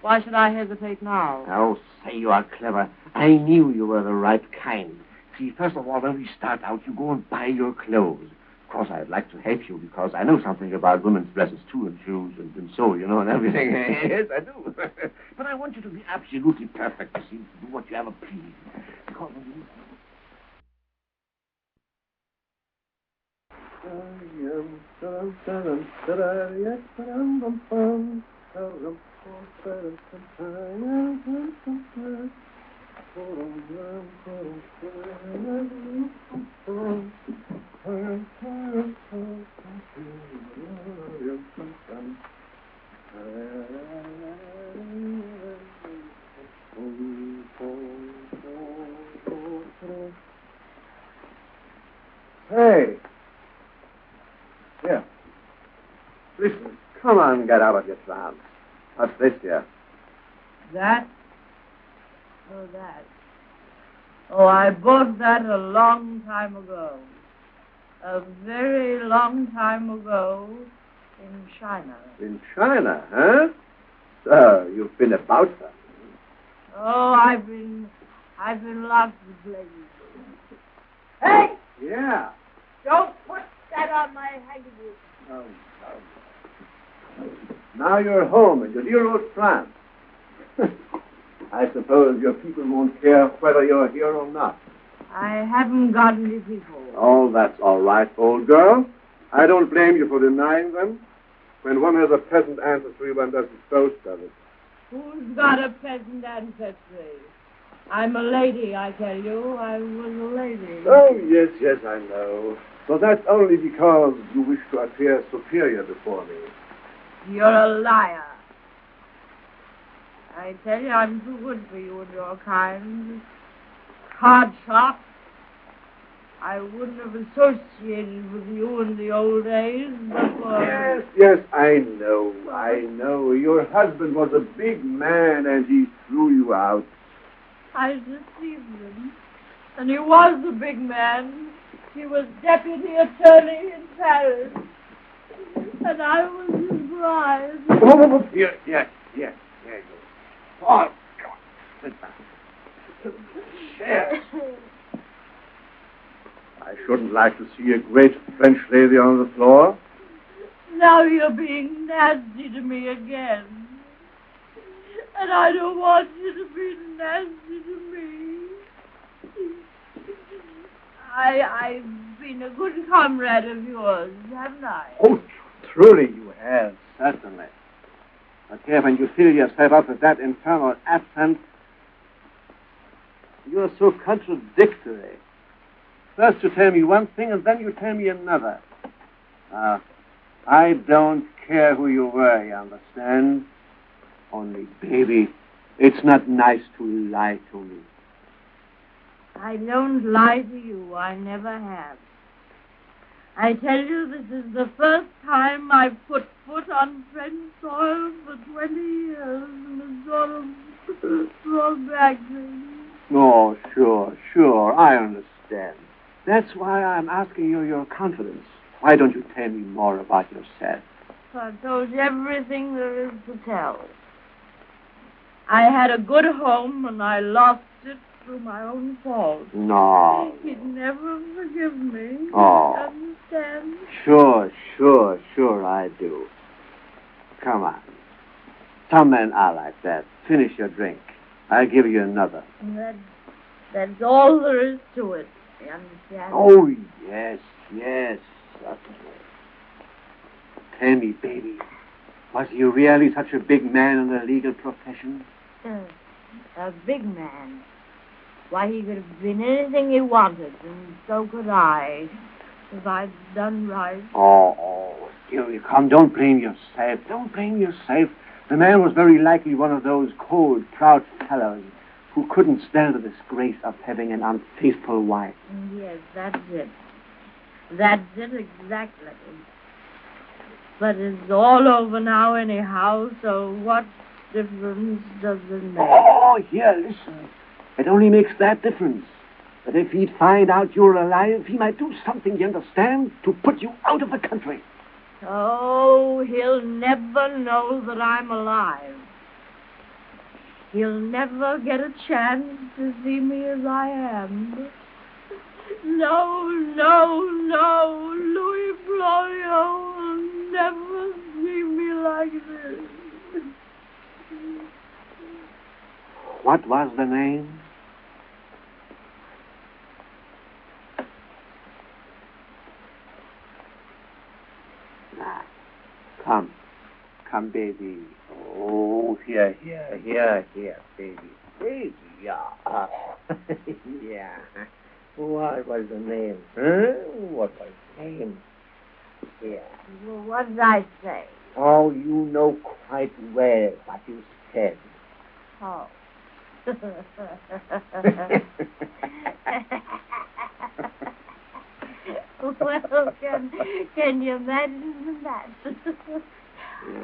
Why should I hesitate now? Oh, say you are clever. I knew you were the right kind. See, first of all, when we start out, you go and buy your clothes. Of course, I'd like to help you because I know something about women's dresses, too, and shoes and so, you know, and everything. Yes, I do. But I want you to be absolutely perfect, you see, to do what you ever please. Because when you... Hey. Here. Listen, come on, get out of your trance. What's this here? That? Oh, that. Oh, I bought that a long time ago. A very long time ago in China. In China, huh? So, you've been about her. Oh, I've been lots of places. Hey! Yeah. Don't put that on my handkerchief. Oh, no. Now you're home in your dear old France. I suppose your people won't care whether you're here or not. I haven't got any people. Oh, that's all right, old girl. I don't blame you for denying them. When one has a peasant ancestry, one doesn't boast of it. Who's got a peasant ancestry? I'm a lady, I tell you. I was a lady. Oh, yes, I know. But that's only because you wish to appear superior before me. You're a liar. I tell you, I'm too good for you and your kind. Hard shot. I wouldn't have associated with you in the old days, but for... Yes, I know. Your husband was a big man and he threw you out. I deceived him. And he was a big man. He was deputy attorney in Paris. And I was his bride. Oh, yes. Oh, come on. Sit down. Chair. I shouldn't like to see a great French lady on the floor. Now you're being nasty to me again. And I don't want you to be nasty to me. I've been a good comrade of yours, haven't I? Oh, truly you have, certainly. But here, when you fill yourself up with that infernal accent, you're so contradictory. First you tell me one thing, and then you tell me another. I don't care who you were, you understand? Only, baby, it's not nice to lie to me. I don't lie to you. I never have. I tell you, this is the first time I've put foot on French soil for 20 years, and it's sort of brought back things. Oh, sure, I understand. That's why I'm asking you your confidence. Why don't you tell me more about yourself? I told you everything there is to tell. I had a good home, and I lost it through my own fault. No. He'd never forgive me. Oh. You understand? Sure, I do. Come on. Some men are like that. Finish your drink. I'll give you another. That's all there is to it. You understand? Oh, yes, certainly. Tell me, baby, was he really such a big man in the legal profession? A big man. Why, he could have been anything he wanted, and so could I, if I'd done right. Oh, you come, don't blame yourself. The man was very likely one of those cold, proud fellows who couldn't stand the disgrace of having an unfaithful wife. Yes, that's it. That's it exactly. But it's all over now anyhow, so what difference does it make? Oh, here, listen. It only makes that difference. That if he'd find out you're alive, he might do something, you understand, to put you out of the country. Oh, he'll never know that I'm alive. He'll never get a chance to see me as I am. No, no, no. Louis Florio will never see me like this. What was the name? Now, come. Come, baby. Oh, here, baby. Baby, yeah. Yeah. What was the name? Huh? What was the name? Yeah. Well, what did I say? Oh, you know quite well what you said. Oh. Well, can you imagine that?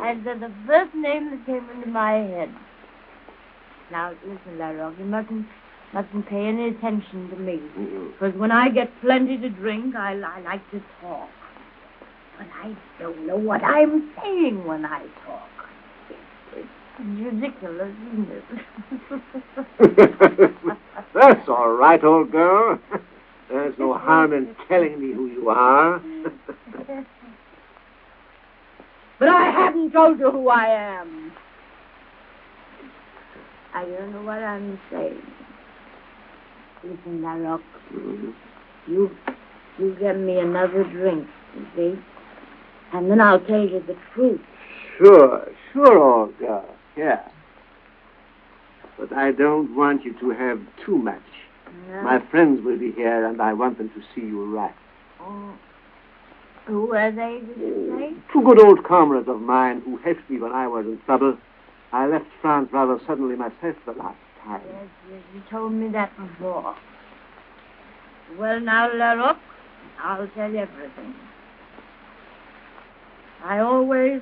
I said the first name that came into my head. Now, listen, Larrock, you mustn't pay any attention to me. Because when I get plenty to drink, I like to talk. But I don't know what I'm saying when I talk. It's ridiculous, isn't it? That's all right, old girl. There's no harm in telling me who you are. But I haven't told you who I am. I don't know what I'm saying. Listen, Larrock. You get me another drink, you see? And then I'll tell you the truth. Sure, old girl. Yeah. But I don't want you to have too much. No. My friends will be here, and I want them to see you right. Oh. Who are they, did you say? Two good old comrades of mine who helped me when I was in trouble. I left France rather suddenly myself the last time. Yes, you told me that before. Well, now, Larrock, I'll tell you everything. I always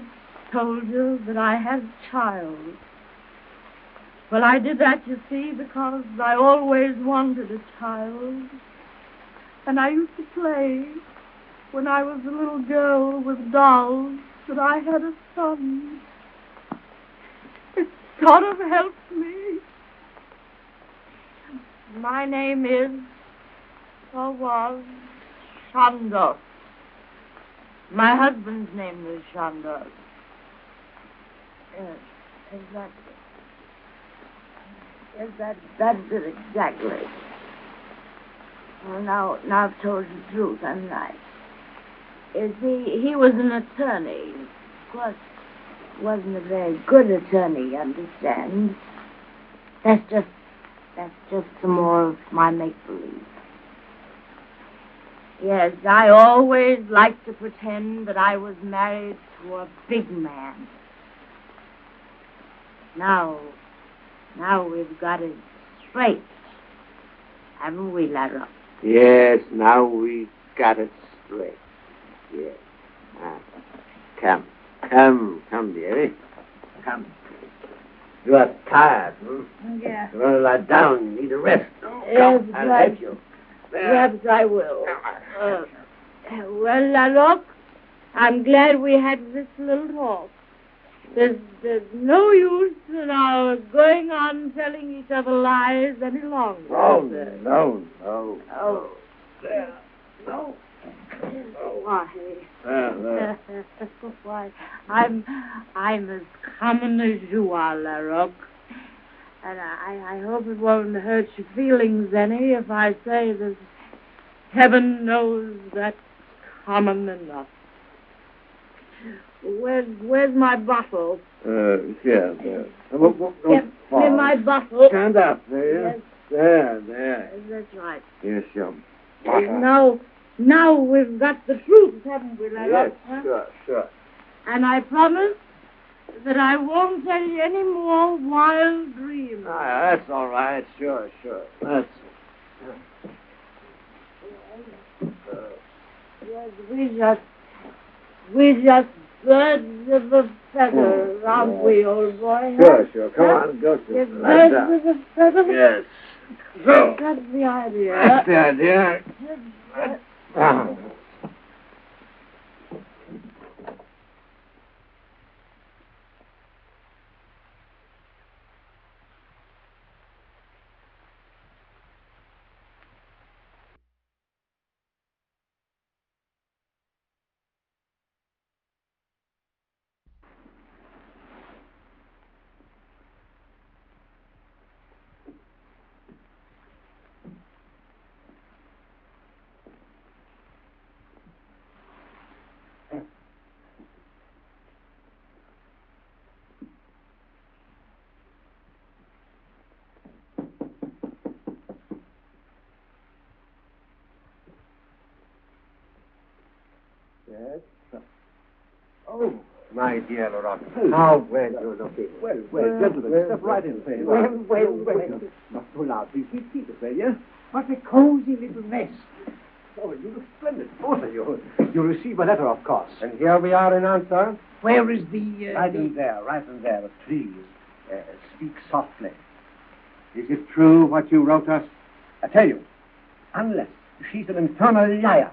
told you that I had a child. Well, I did that, you see, because I always wanted a child. And I used to play, when I was a little girl with dolls, that I had a son. It sort of helped me. My name is, or was, Chandor. My husband's name is Chandor. Yes, exactly. Yes, that's it exactly. Well, now I've told you the truth, haven't I? You see, he was an attorney. Of course, wasn't a very good attorney, you understand. That's just some more of my make-believe. Yes, I always liked to pretend that I was married to a big man. Now we've got it straight. Haven't we, Larrock? Yes, now we got it straight. Yes. Come, dearie. Come. You are tired, Yeah. You want to lie down. You need a rest. Yes, Come, I'll right. help you. Perhaps I will. Well, Larrock, I'm glad we had this little talk. There's no use in our going on telling each other lies any longer. No. Oh. There. No. Why? There. Why? I'm as common as you are, Larrock. And I hope it won't hurt your feelings any if I say that heaven knows that's common enough. Where's my bottle? Here. Get me my bottle. Stand up there. Yes. There. That's right. Here's your bottle. Now we've got the truth, haven't we, Larrock? Yes, sure. And I promise that I won't tell you any more wild dreams. That's all right. Sure. That's... Yes, we just birds of a feather, aren't we, old boy? Sure. Come on, go to Yes, lie birds down. of a feather. Yes. So. That's the idea. That's the idea. Yes, my dear Laurent. How well you're looking. Well, gentlemen, step right in, please. Well. Not too loud, please. Keep seated, will you? What a cozy little nest. Oh, you look splendid, both of you. You received a letter, of course. And here we are in answer. Where is the... Right in there. But please, speak softly. Is it true what you wrote us? I tell you, unless she's an infernal liar.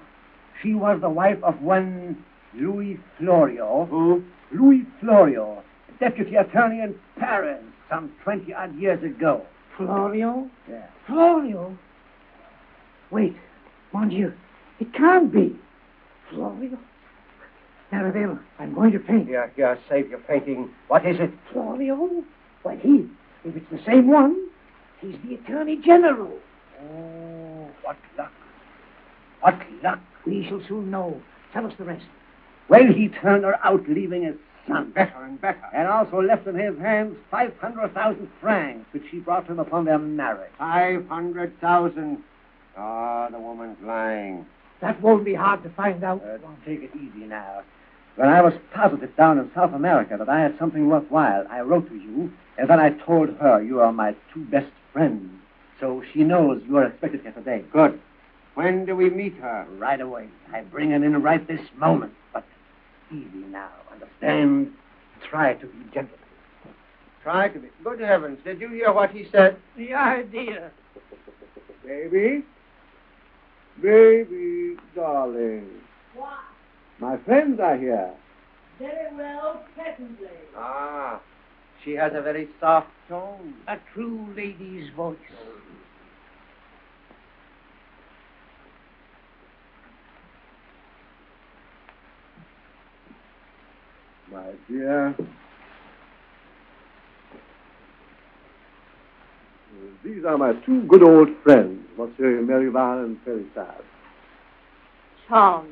She was the wife of one Louis Florio. Who? Louis Florio, deputy attorney in Paris some 20-odd years ago. Florio? Yeah. Florio? Wait, mon Dieu, it can't be. Florio? Arabella, I'm going to faint. Here, save your fainting. What is it? Florio? Why, if it's the same one, he's the Attorney General. Oh, what luck. What luck. We shall soon know. Tell us the rest. Well, he turned her out, leaving his son. Better and better. And also left in his hands 500,000 francs, which she brought him upon their marriage. 500,000. Ah, the woman's lying. That won't be hard to find out. Take it easy now. When I was positive down in South America that I had something worthwhile, I wrote to you, and then I told her you are my two best friends. So she knows you are expected here today. Good. When do we meet her? Right away. I bring her in right this moment. But easy now, understand? Try to be gentle. Try to be. Good heavens, did you hear what he said? The idea. Baby? Baby, darling. What? My friends are here. Very well, presently. Ah, she has a very soft tone. A true lady's voice. My dear. These are my two good old friends, Monsieur Merivale and Périssard. Charmed.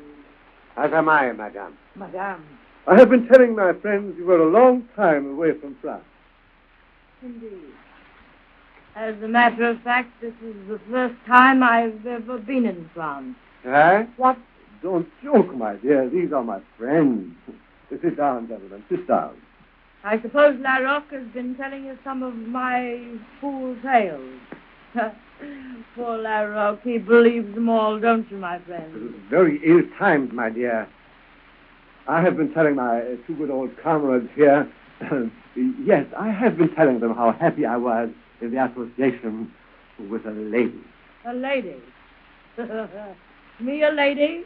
As am I, madame. Madame. I have been telling my friends you were a long time away from France. Indeed. As a matter of fact, this is the first time I've ever been in France. Eh? What? Don't joke, my dear. These are my friends. Sit down, gentlemen. Sit down. I suppose La Roque has been telling you some of my fool tales. Poor La Roque, he believes them all, don't you, my friend? It is very ill-timed, my dear. I have been telling my two good old comrades here. Yes, I have been telling them how happy I was in the association with a lady. A lady? Me a lady?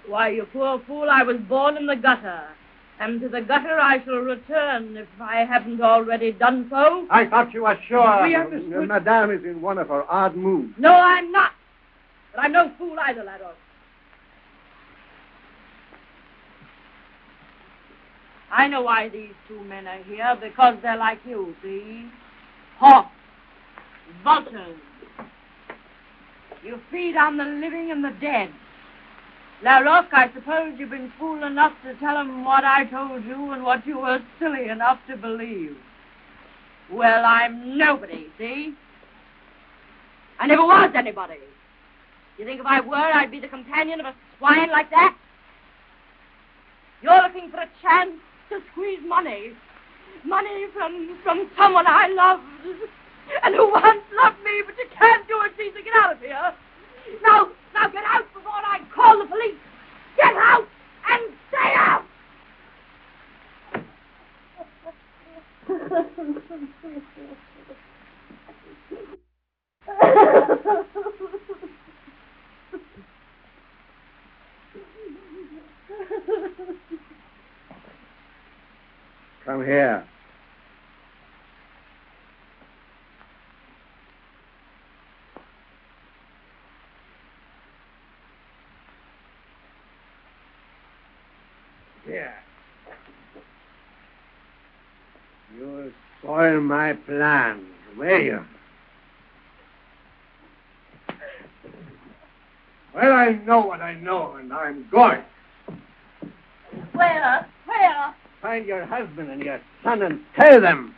Why, you poor fool, I was born in the gutter. And to the gutter I shall return if I haven't already done so. I thought you were sure. We understood. Madame is in one of her odd moods. No, I'm not. But I'm no fool either, La Roque. I know why these two men are here, because they're like you, see? Hawks, vultures. You feed on the living and the dead. La Roque, I suppose you've been fool enough to tell them what I told you and what you were silly enough to believe. Well, I'm nobody, see? I never was anybody. You think if I were, I'd be the companion of a swine like that? You're looking for a chance to squeeze money. Money from someone I loved. And who once loved me, but you can't do it, Caesar. Get out of here. Now get out before I call the police. Get out and stay out. Come here. Here. You'll spoil my plans, will you? Well, I know what I know, and I'm going. Where? Find your husband and your son and tell them.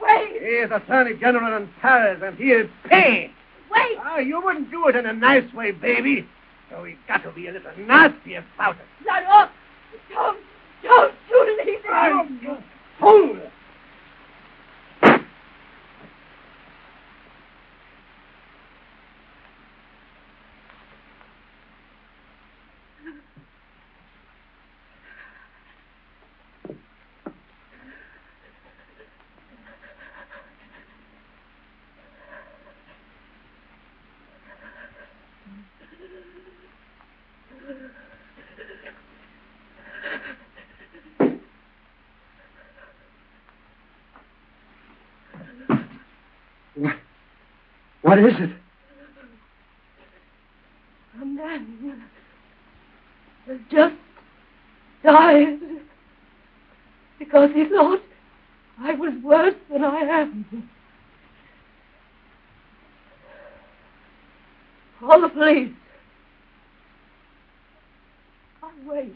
Wait. He is Attorney General in Paris, and he'll pay. Wait. Oh, you wouldn't do it in a nice way, baby. So we got to be a little nasty about it. La Roque, Don't you leave me! Hold it! What is it? A man has just died because he thought I was worse than I am. Call the police. I'll wait.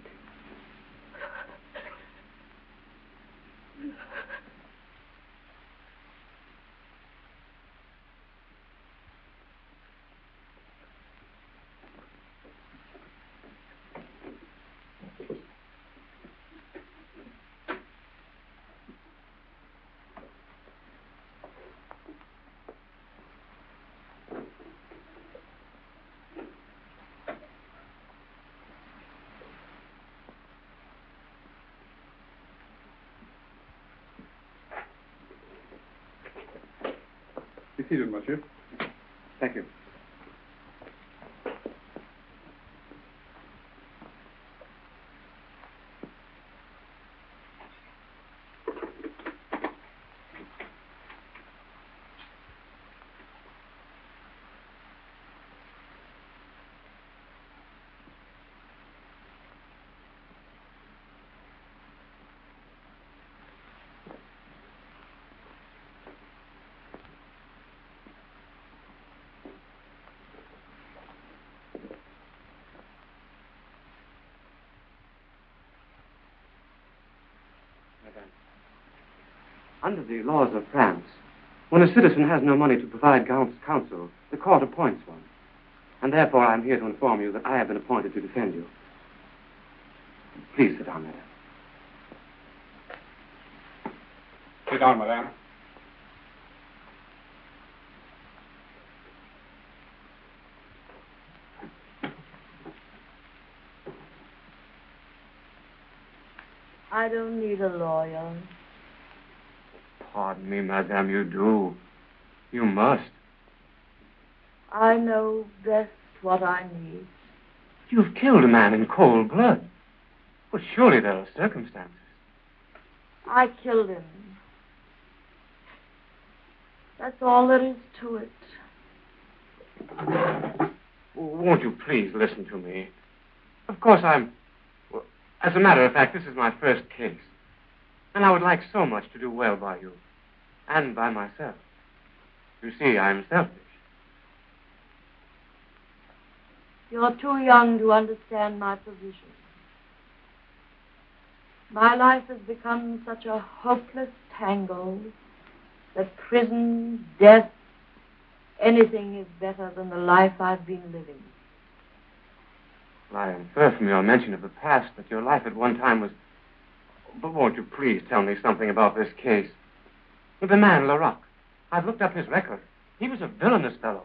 Be seated, monsieur. Thank you. Under the laws of France, when a citizen has no money to provide counsel, the court appoints one. And therefore I am here to inform you that I have been appointed to defend you. Please sit down, madam. Sit down, madame. I don't need a lawyer. Pardon me, madame, you do. You must. I know best what I need. You've killed a man in cold blood. Well, surely there are circumstances. I killed him. That's all there is to it. Won't you please listen to me? Of course, well, as a matter of fact, this is my first case. And I would like so much to do well by you. And by myself. You see, I'm selfish. You're too young to understand my position. My life has become such a hopeless tangle that prison, death, anything is better than the life I've been living. Well, I infer from your mention of the past that your life at one time was... But won't you please tell me something about this case? The man, Larocque. I've looked up his record. He was a villainous fellow.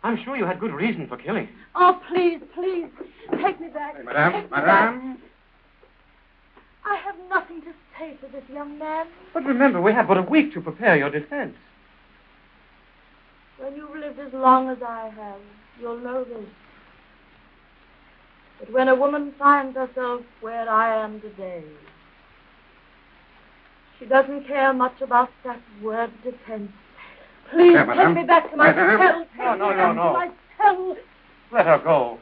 I'm sure you had good reason for killing him. Oh, please, please, take me back. Hey, madame, Take me madame. back. I have nothing to say to this young man. But remember, we have but a week to prepare your defense. When you've lived as long as I have, you'll know this. But when a woman finds herself where I am today, she doesn't care much about that word defense. Please take me back to my cell. No. My cell. Let her go.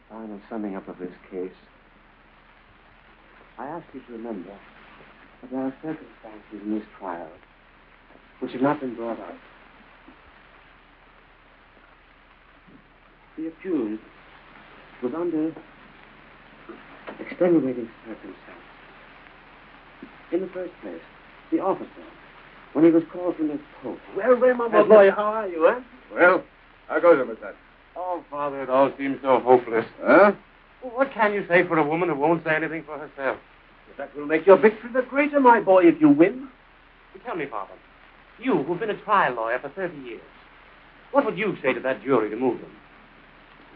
Final summing up of this case. I ask you to remember that there are circumstances in this trial which have not been brought up. The accused was under extenuating circumstances. In the first place, the officer, when he was called from his post. Well, Raymond, my boy, how are you, eh? Well, how goes it with that? Oh, Father, it all seems so hopeless. Huh? Well, what can you say for a woman who won't say anything for herself? That will make your victory the greater, my boy, if you win. Tell me, Father, you who've been a trial lawyer for 30 years, what would you say to that jury to move them?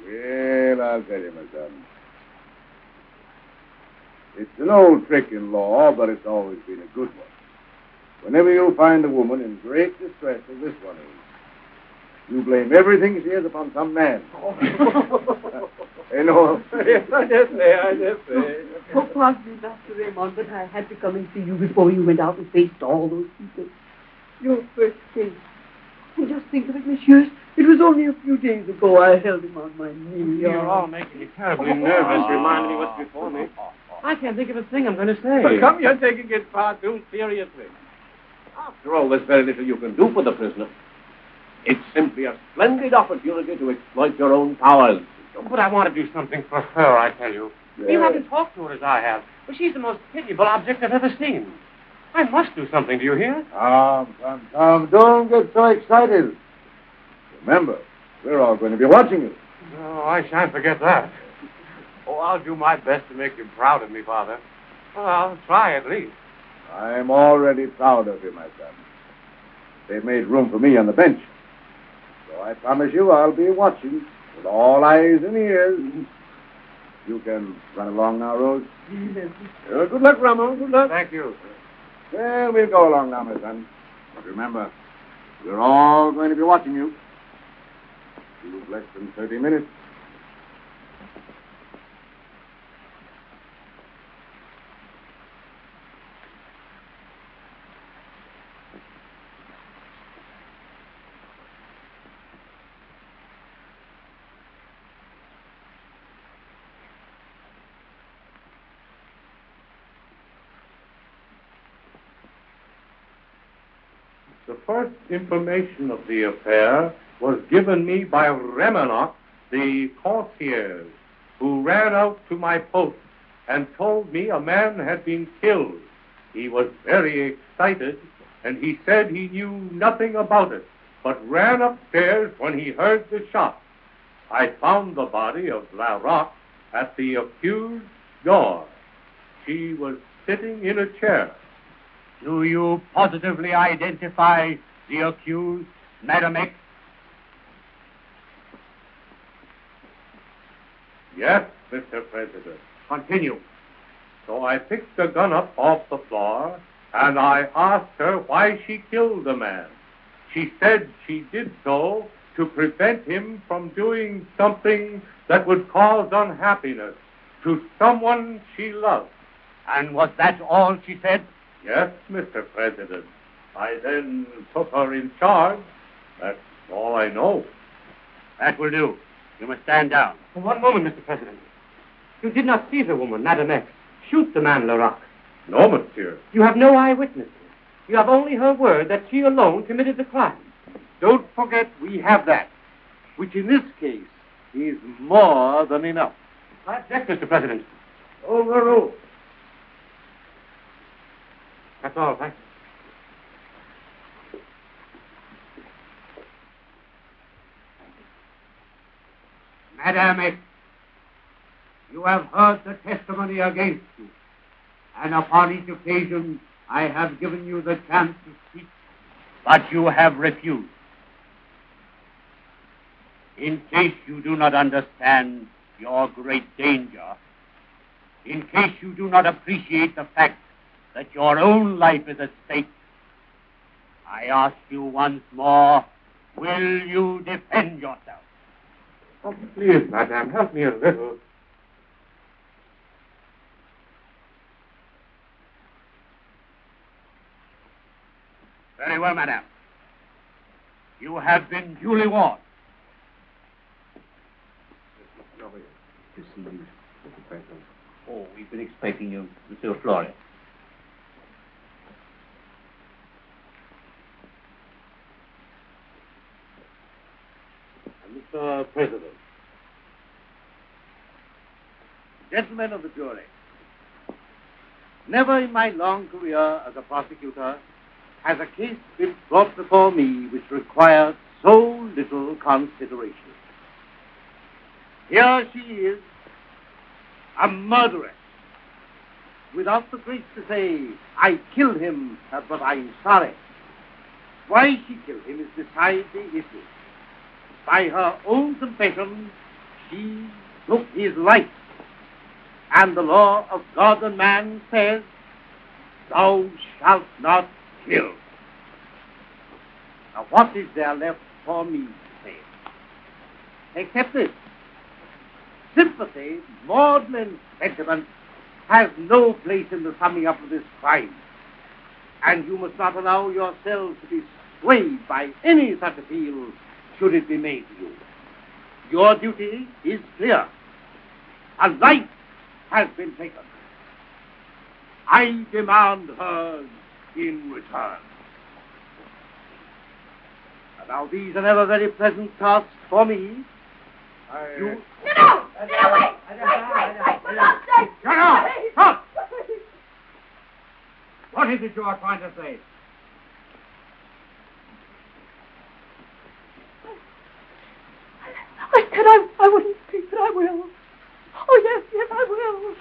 Well, I'll tell you, my son. It's an old trick in law, but it's always been a good one. Whenever you find a woman in great distress, as this one is, you blame everything she is upon some man. Hey, no. Yes, I dare say. Oh, pardon me, Master Raymond, but I had to come and see you before you went out and faced all those people. Your first case. And just think of it, messieurs. It was only a few days ago I held him on my knee. You're all making me terribly nervous, reminding me what's before me. I can't think of a thing I'm going to say. Well, come, you're taking it far too seriously. After all, there's very little you can do for the prisoner. It's simply a splendid opportunity to exploit your own powers. But I want to do something for her, I tell you. Yeah. You haven't talked to her as I have. But she's the most pitiable object I've ever seen. I must do something, do you hear? Tom, don't get so excited. Remember, we're all going to be watching you. Oh, I shan't forget that. Oh, I'll do my best to make you proud of me, Father. Well, I'll try at least. I'm already proud of you, my son. They've made room for me on the bench. So I promise you I'll be watching with all eyes and ears. You can run along now, Rose. Good luck, Ramon. Good luck. Thank you. Well, we'll go along now, my son. But remember, we're all going to be watching you. You've less than 30 minutes. The first information of the affair was given me by Raymond, the concierge, who ran out to my post and told me a man had been killed. He was very excited, and he said he knew nothing about it, but ran upstairs when he heard the shot. I found the body of La Roque at the accused's door. She was sitting in a chair. Do you positively identify the accused, Madame X? Yes, Mr. President. Continue. So I picked the gun up off the floor, and I asked her why she killed the man. She said she did so to prevent him from doing something that would cause unhappiness to someone she loved. And was that all she said? Yes, Mr. President. I then took her in charge. That's all I know. That will do. You must stand down. For one moment, Mr. President. You did not see the woman, Madame X, shoot the man La Roque. No, monsieur. You have no eyewitnesses. You have only her word that she alone committed the crime. Don't forget we have that, which in this case is more than enough. I object, Mr. President. Overruled. That's all, thank you. Madame X, you have heard the testimony against you, and upon each occasion I have given you the chance to speak, but you have refused. In case you do not understand your great danger, in case you do not appreciate the fact that your own life is at stake, I ask you once more, will you defend yourself? Oh, please, Madame, help me a little. Very well, Madame. You have been duly warned. To see you, Mr. President. Oh, we've been expecting you, Monsieur Flores. Mr. President, Gentlemen of the jury, never in my long career as a prosecutor has a case been brought before me which required so little consideration. Here she is, a murderess, without the grace to say, I killed him, but I'm sorry. Why she killed him is beside the issue. By her own confession, she took his life. And the law of God and man says, thou shalt not kill. Now what is there left for me to say? Except this. Sympathy, maudlin sentiment, has no place in the summing up of this crime. And you must not allow yourselves to be swayed by any such appeal should it be made to you. Your duty is clear. A life has been taken. I demand hers in return. And now these are never very pleasant tasks for me. You... No! Get away! Wait, for God's sake! Shut up! Stop! What is it you are trying to say? I said I wouldn't speak, but I will. Oh, yes, I will.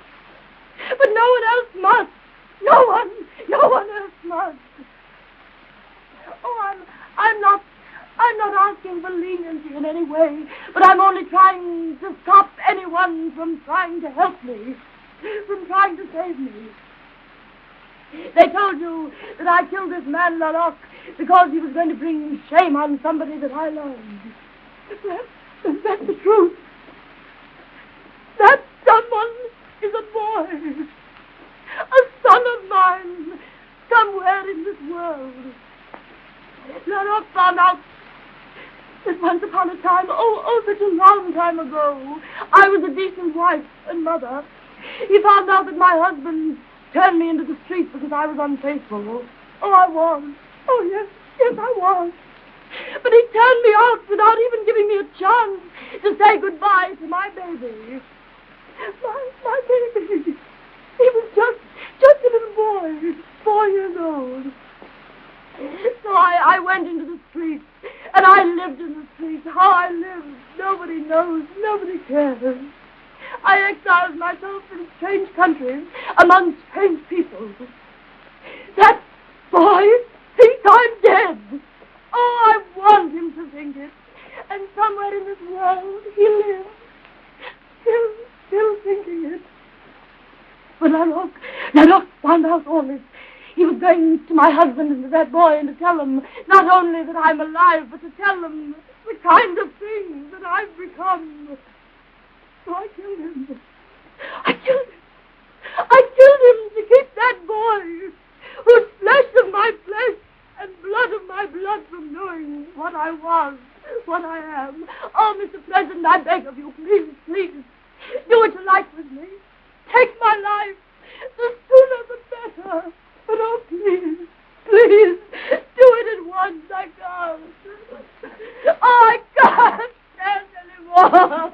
But no one else must. No one else must. Oh, I'm not asking for leniency in any way, but I'm only trying to stop anyone from trying to help me, from trying to save me. They told you that I killed this man Larocque because he was going to bring shame on somebody that I loved. That's the truth. That someone is a boy, a son of mine, somewhere in this world. Larocque found out that once upon a time, such a long time ago, I was a decent wife and mother. He found out that my husband turned me into the street because I was unfaithful. Oh, I was. Oh, yes, I was. But he turned me out without even giving me a chance to say goodbye to my baby. My baby. He was just a little boy, 4 years old. So I went into the streets, and I lived in the streets. How I lived, nobody knows, nobody cares. I exiled myself in strange countries, among strange people. That boy thinks I'm dead. Oh, I want him to think it. And somewhere in this world he lives, still thinking it. But Larocque found out all this. He was going to my husband and to that boy and to tell them not only that I'm alive, but to tell them the kind of things that I've become. So I killed him. I killed him to keep that boy, who's flesh of my flesh and blood of my blood, from knowing what I was, what I am. Oh, Mr. President, I beg of you, please, do what you like with me. Take my life. The sooner the better. But oh, please, do it at once. I can't. Oh, I can't stand anymore.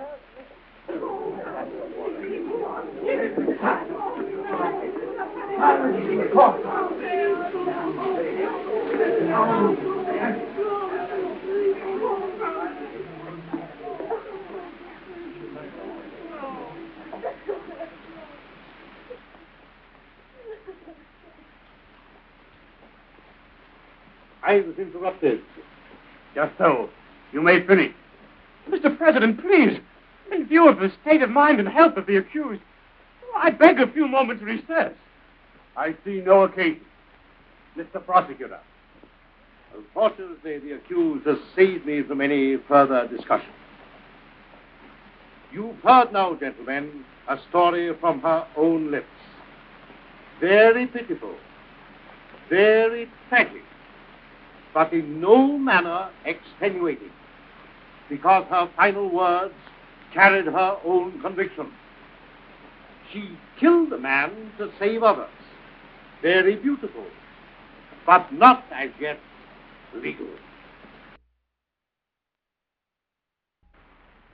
I was interrupted. Just so. You may finish. Mr. President, please, in view of the state of mind and health of the accused, I beg a few moments' recess. I see no occasion. Mr. Prosecutor, unfortunately, the accused has saved me from any further discussion. You've heard now, gentlemen, a story from her own lips. Very pitiful, very tragic, but in no manner extenuating, because her final words carried her own conviction. She killed a man to save others. Very beautiful, but not as yet legal.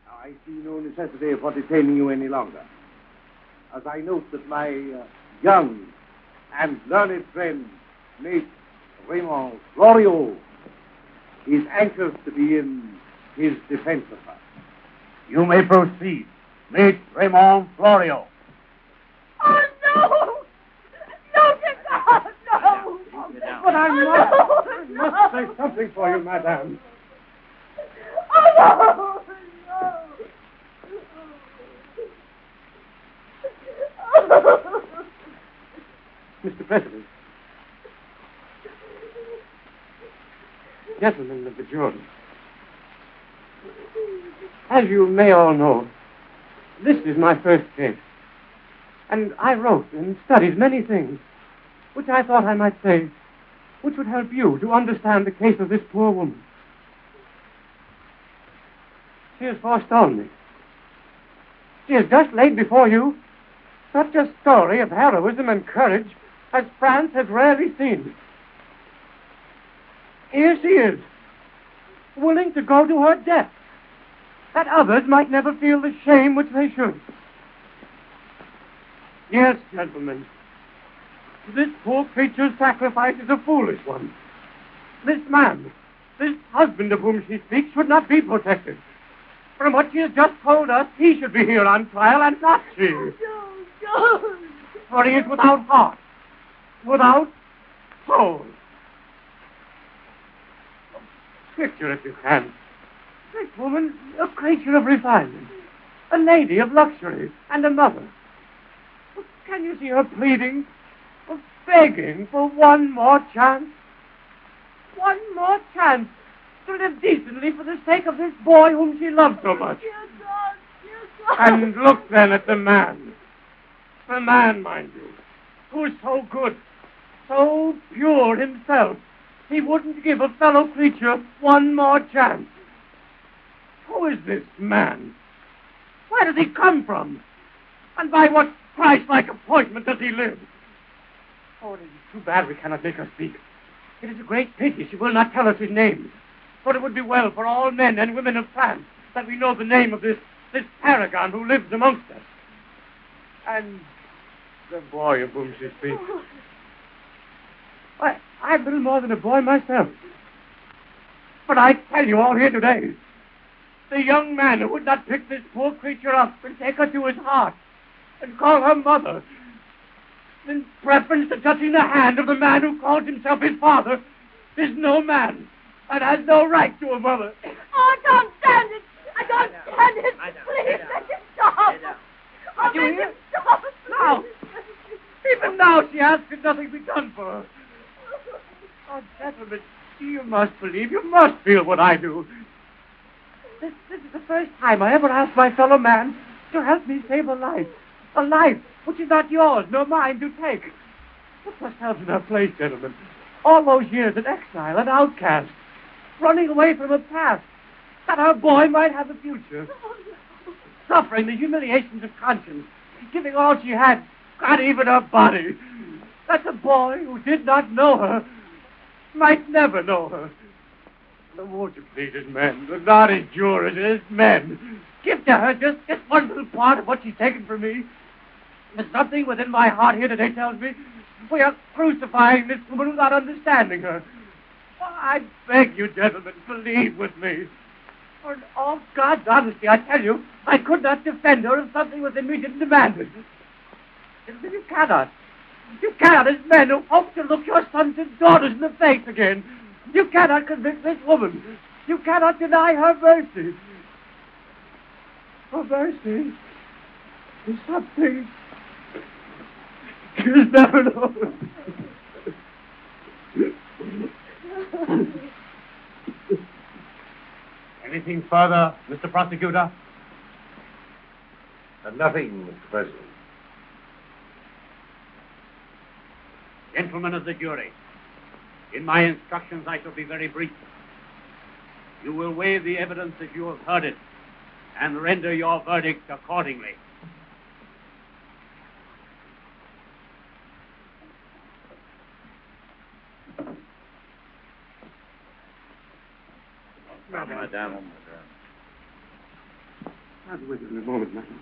Now, I see no necessity for detaining you any longer. as I note that my young and learned friend, Mate Raymond Loriot, is anxious to be in his defense of her. You may proceed, Mate Raymond Florio. Oh, no! No, God, no! But I must say something for you, madame. Oh, no! Mr. President. Gentlemen of the jury. As you may all know, this is my first case. And I wrote and studied many things, which I thought I might say, which would help you to understand the case of this poor woman. She has forestalled me. She has just laid before you such a story of heroism and courage as France has rarely seen. Here she is, willing to go to her death, that others might never feel the shame which they should. Yes, gentlemen, this poor creature's sacrifice is a foolish one. This man, this husband of whom she speaks, should not be protected. From what she has just told us, he should be here on trial and not she. For he is without heart, without soul. Picture, if you can, this woman, a creature of refinement, a lady of luxury, and a mother. Can you see her pleading, begging for one more chance? One more chance to live decently for the sake of this boy whom she loves so much. And look then at the man. The man, mind you, who is so good, so pure himself, he wouldn't give a fellow creature one more chance. Who is this man? Where does he come from? And by what Christ-like appointment does he live? Oh, it is too bad we cannot make her speak. It is a great pity she will not tell us his name. For it would be well for all men and women of France that we know the name of this paragon who lives amongst us. And the boy of whom she speaks. I'm little more than a boy myself. But I tell you all here today, the young man who would not pick this poor creature up and take her to his heart and call her mother, in preference to touching the hand of the man who calls himself his father, is no man and has no right to a mother. Oh, I can't stand it. I can't stand it. Please, let him stop. Oh, let him stop. Now, even now she asks that nothing be done for her. Oh, gentlemen, you must believe, you must feel what I do. This is the first time I ever asked my fellow man to help me save a life which is not yours nor mine to take. Put yourselves in her place, gentlemen. All those years an exile, an outcast, running away from a past, that her boy might have a future. Suffering the humiliations of conscience, giving all she had, not even her body. That the boy who did not know her might never know her. The won't you please, as men, but not as jurors, as men, give to her just one little part of what she's taken from me. There's something within my heart here today tells me we are crucifying this woman without understanding her. I beg you, gentlemen, believe with me. For in all God's honesty, I tell you, I could not defend her if something within me didn't demand it. You cannot. You cannot, as men who hope to look your sons and daughters in the face again. You cannot convict this woman. You cannot deny her mercy. Her mercy is something she has never known. Anything further, Mr. Prosecutor? Nothing, Mr. President. Gentlemen of the jury, in my instructions I shall be very brief. You will weigh the evidence as you have heard it and render your verdict accordingly. Madame. I'll be with you in a moment, madam.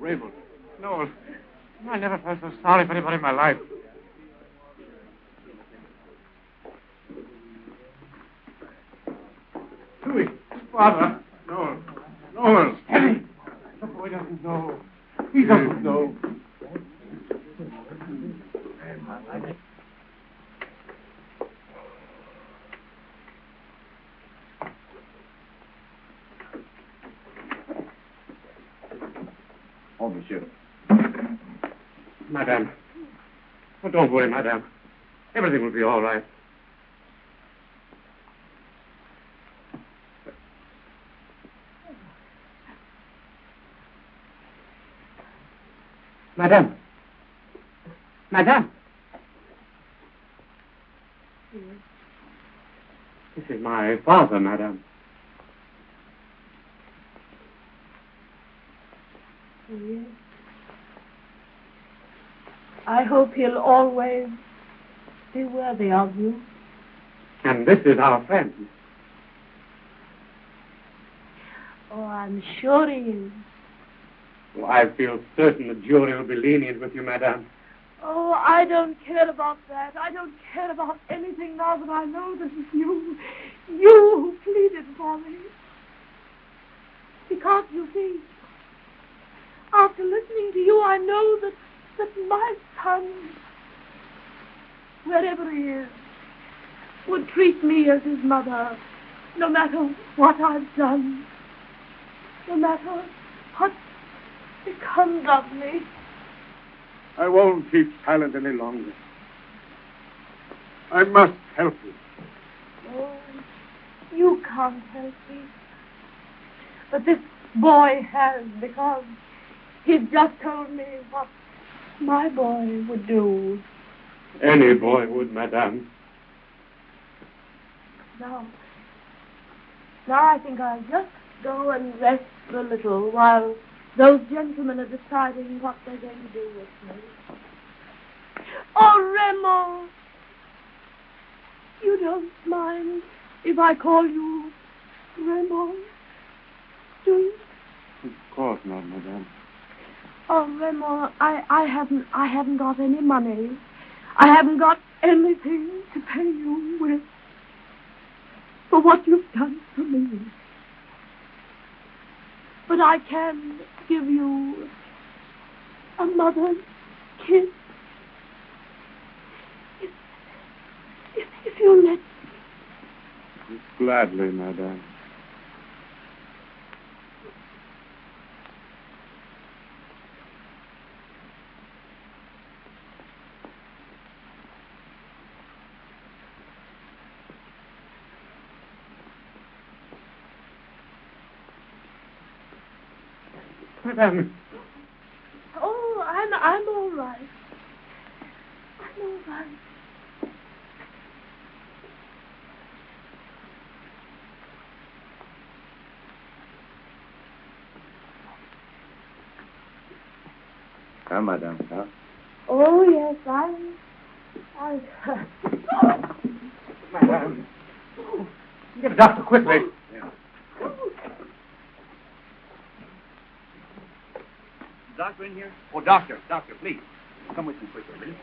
Raymond. No, I never felt so sorry for anybody in my life. Louis, Father. No. Steady. The boy doesn't know. He doesn't know. Oh, monsieur. Madame. Oh, don't worry, madame. Everything will be all right. Madame. Madame. Yes. This is my father, madame. Yes. I hope he'll always be worthy of you. And this is our friend. Oh, I'm sure he is. Oh, I feel certain the jury will be lenient with you, madame. Oh, I don't care about that. I don't care about anything now that I know that it's you. You who pleaded for me. Because, you see, after listening to you, I know that my son, wherever he is, would treat me as his mother, no matter what I've done, no matter what becomes of me. I won't keep silent any longer. I must help you. Oh, you can't help me. But this boy has, because he's just told me what my boy would do. Any boy would, madame. Now I think I'll just go and rest a little while those gentlemen are deciding what they're going to do with me. Oh, Raymond! You don't mind if I call you Raymond, do you? Of course not, madame. Oh, Raymond, I haven't got any money. I haven't got anything to pay you with for what you've done for me. But I can give you a mother's kiss. If you let me. Gladly, madame. Madame. Oh, I'm all right. I'm all right. Come, madame, come. Oh, yes, I... Madame. Get a doctor quickly. Doctor in here? Oh, doctor, please. Come with me quickly, will you?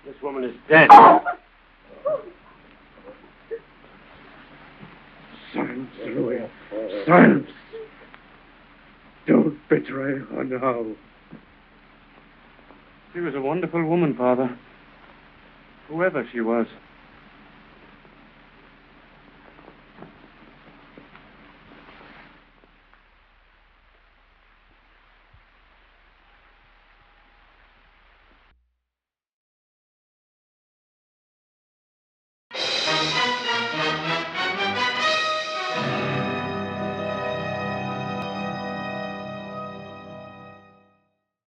This woman is dead. Silence, Louis. Silence. Don't betray her now. She was a wonderful woman, Father. Whoever she was.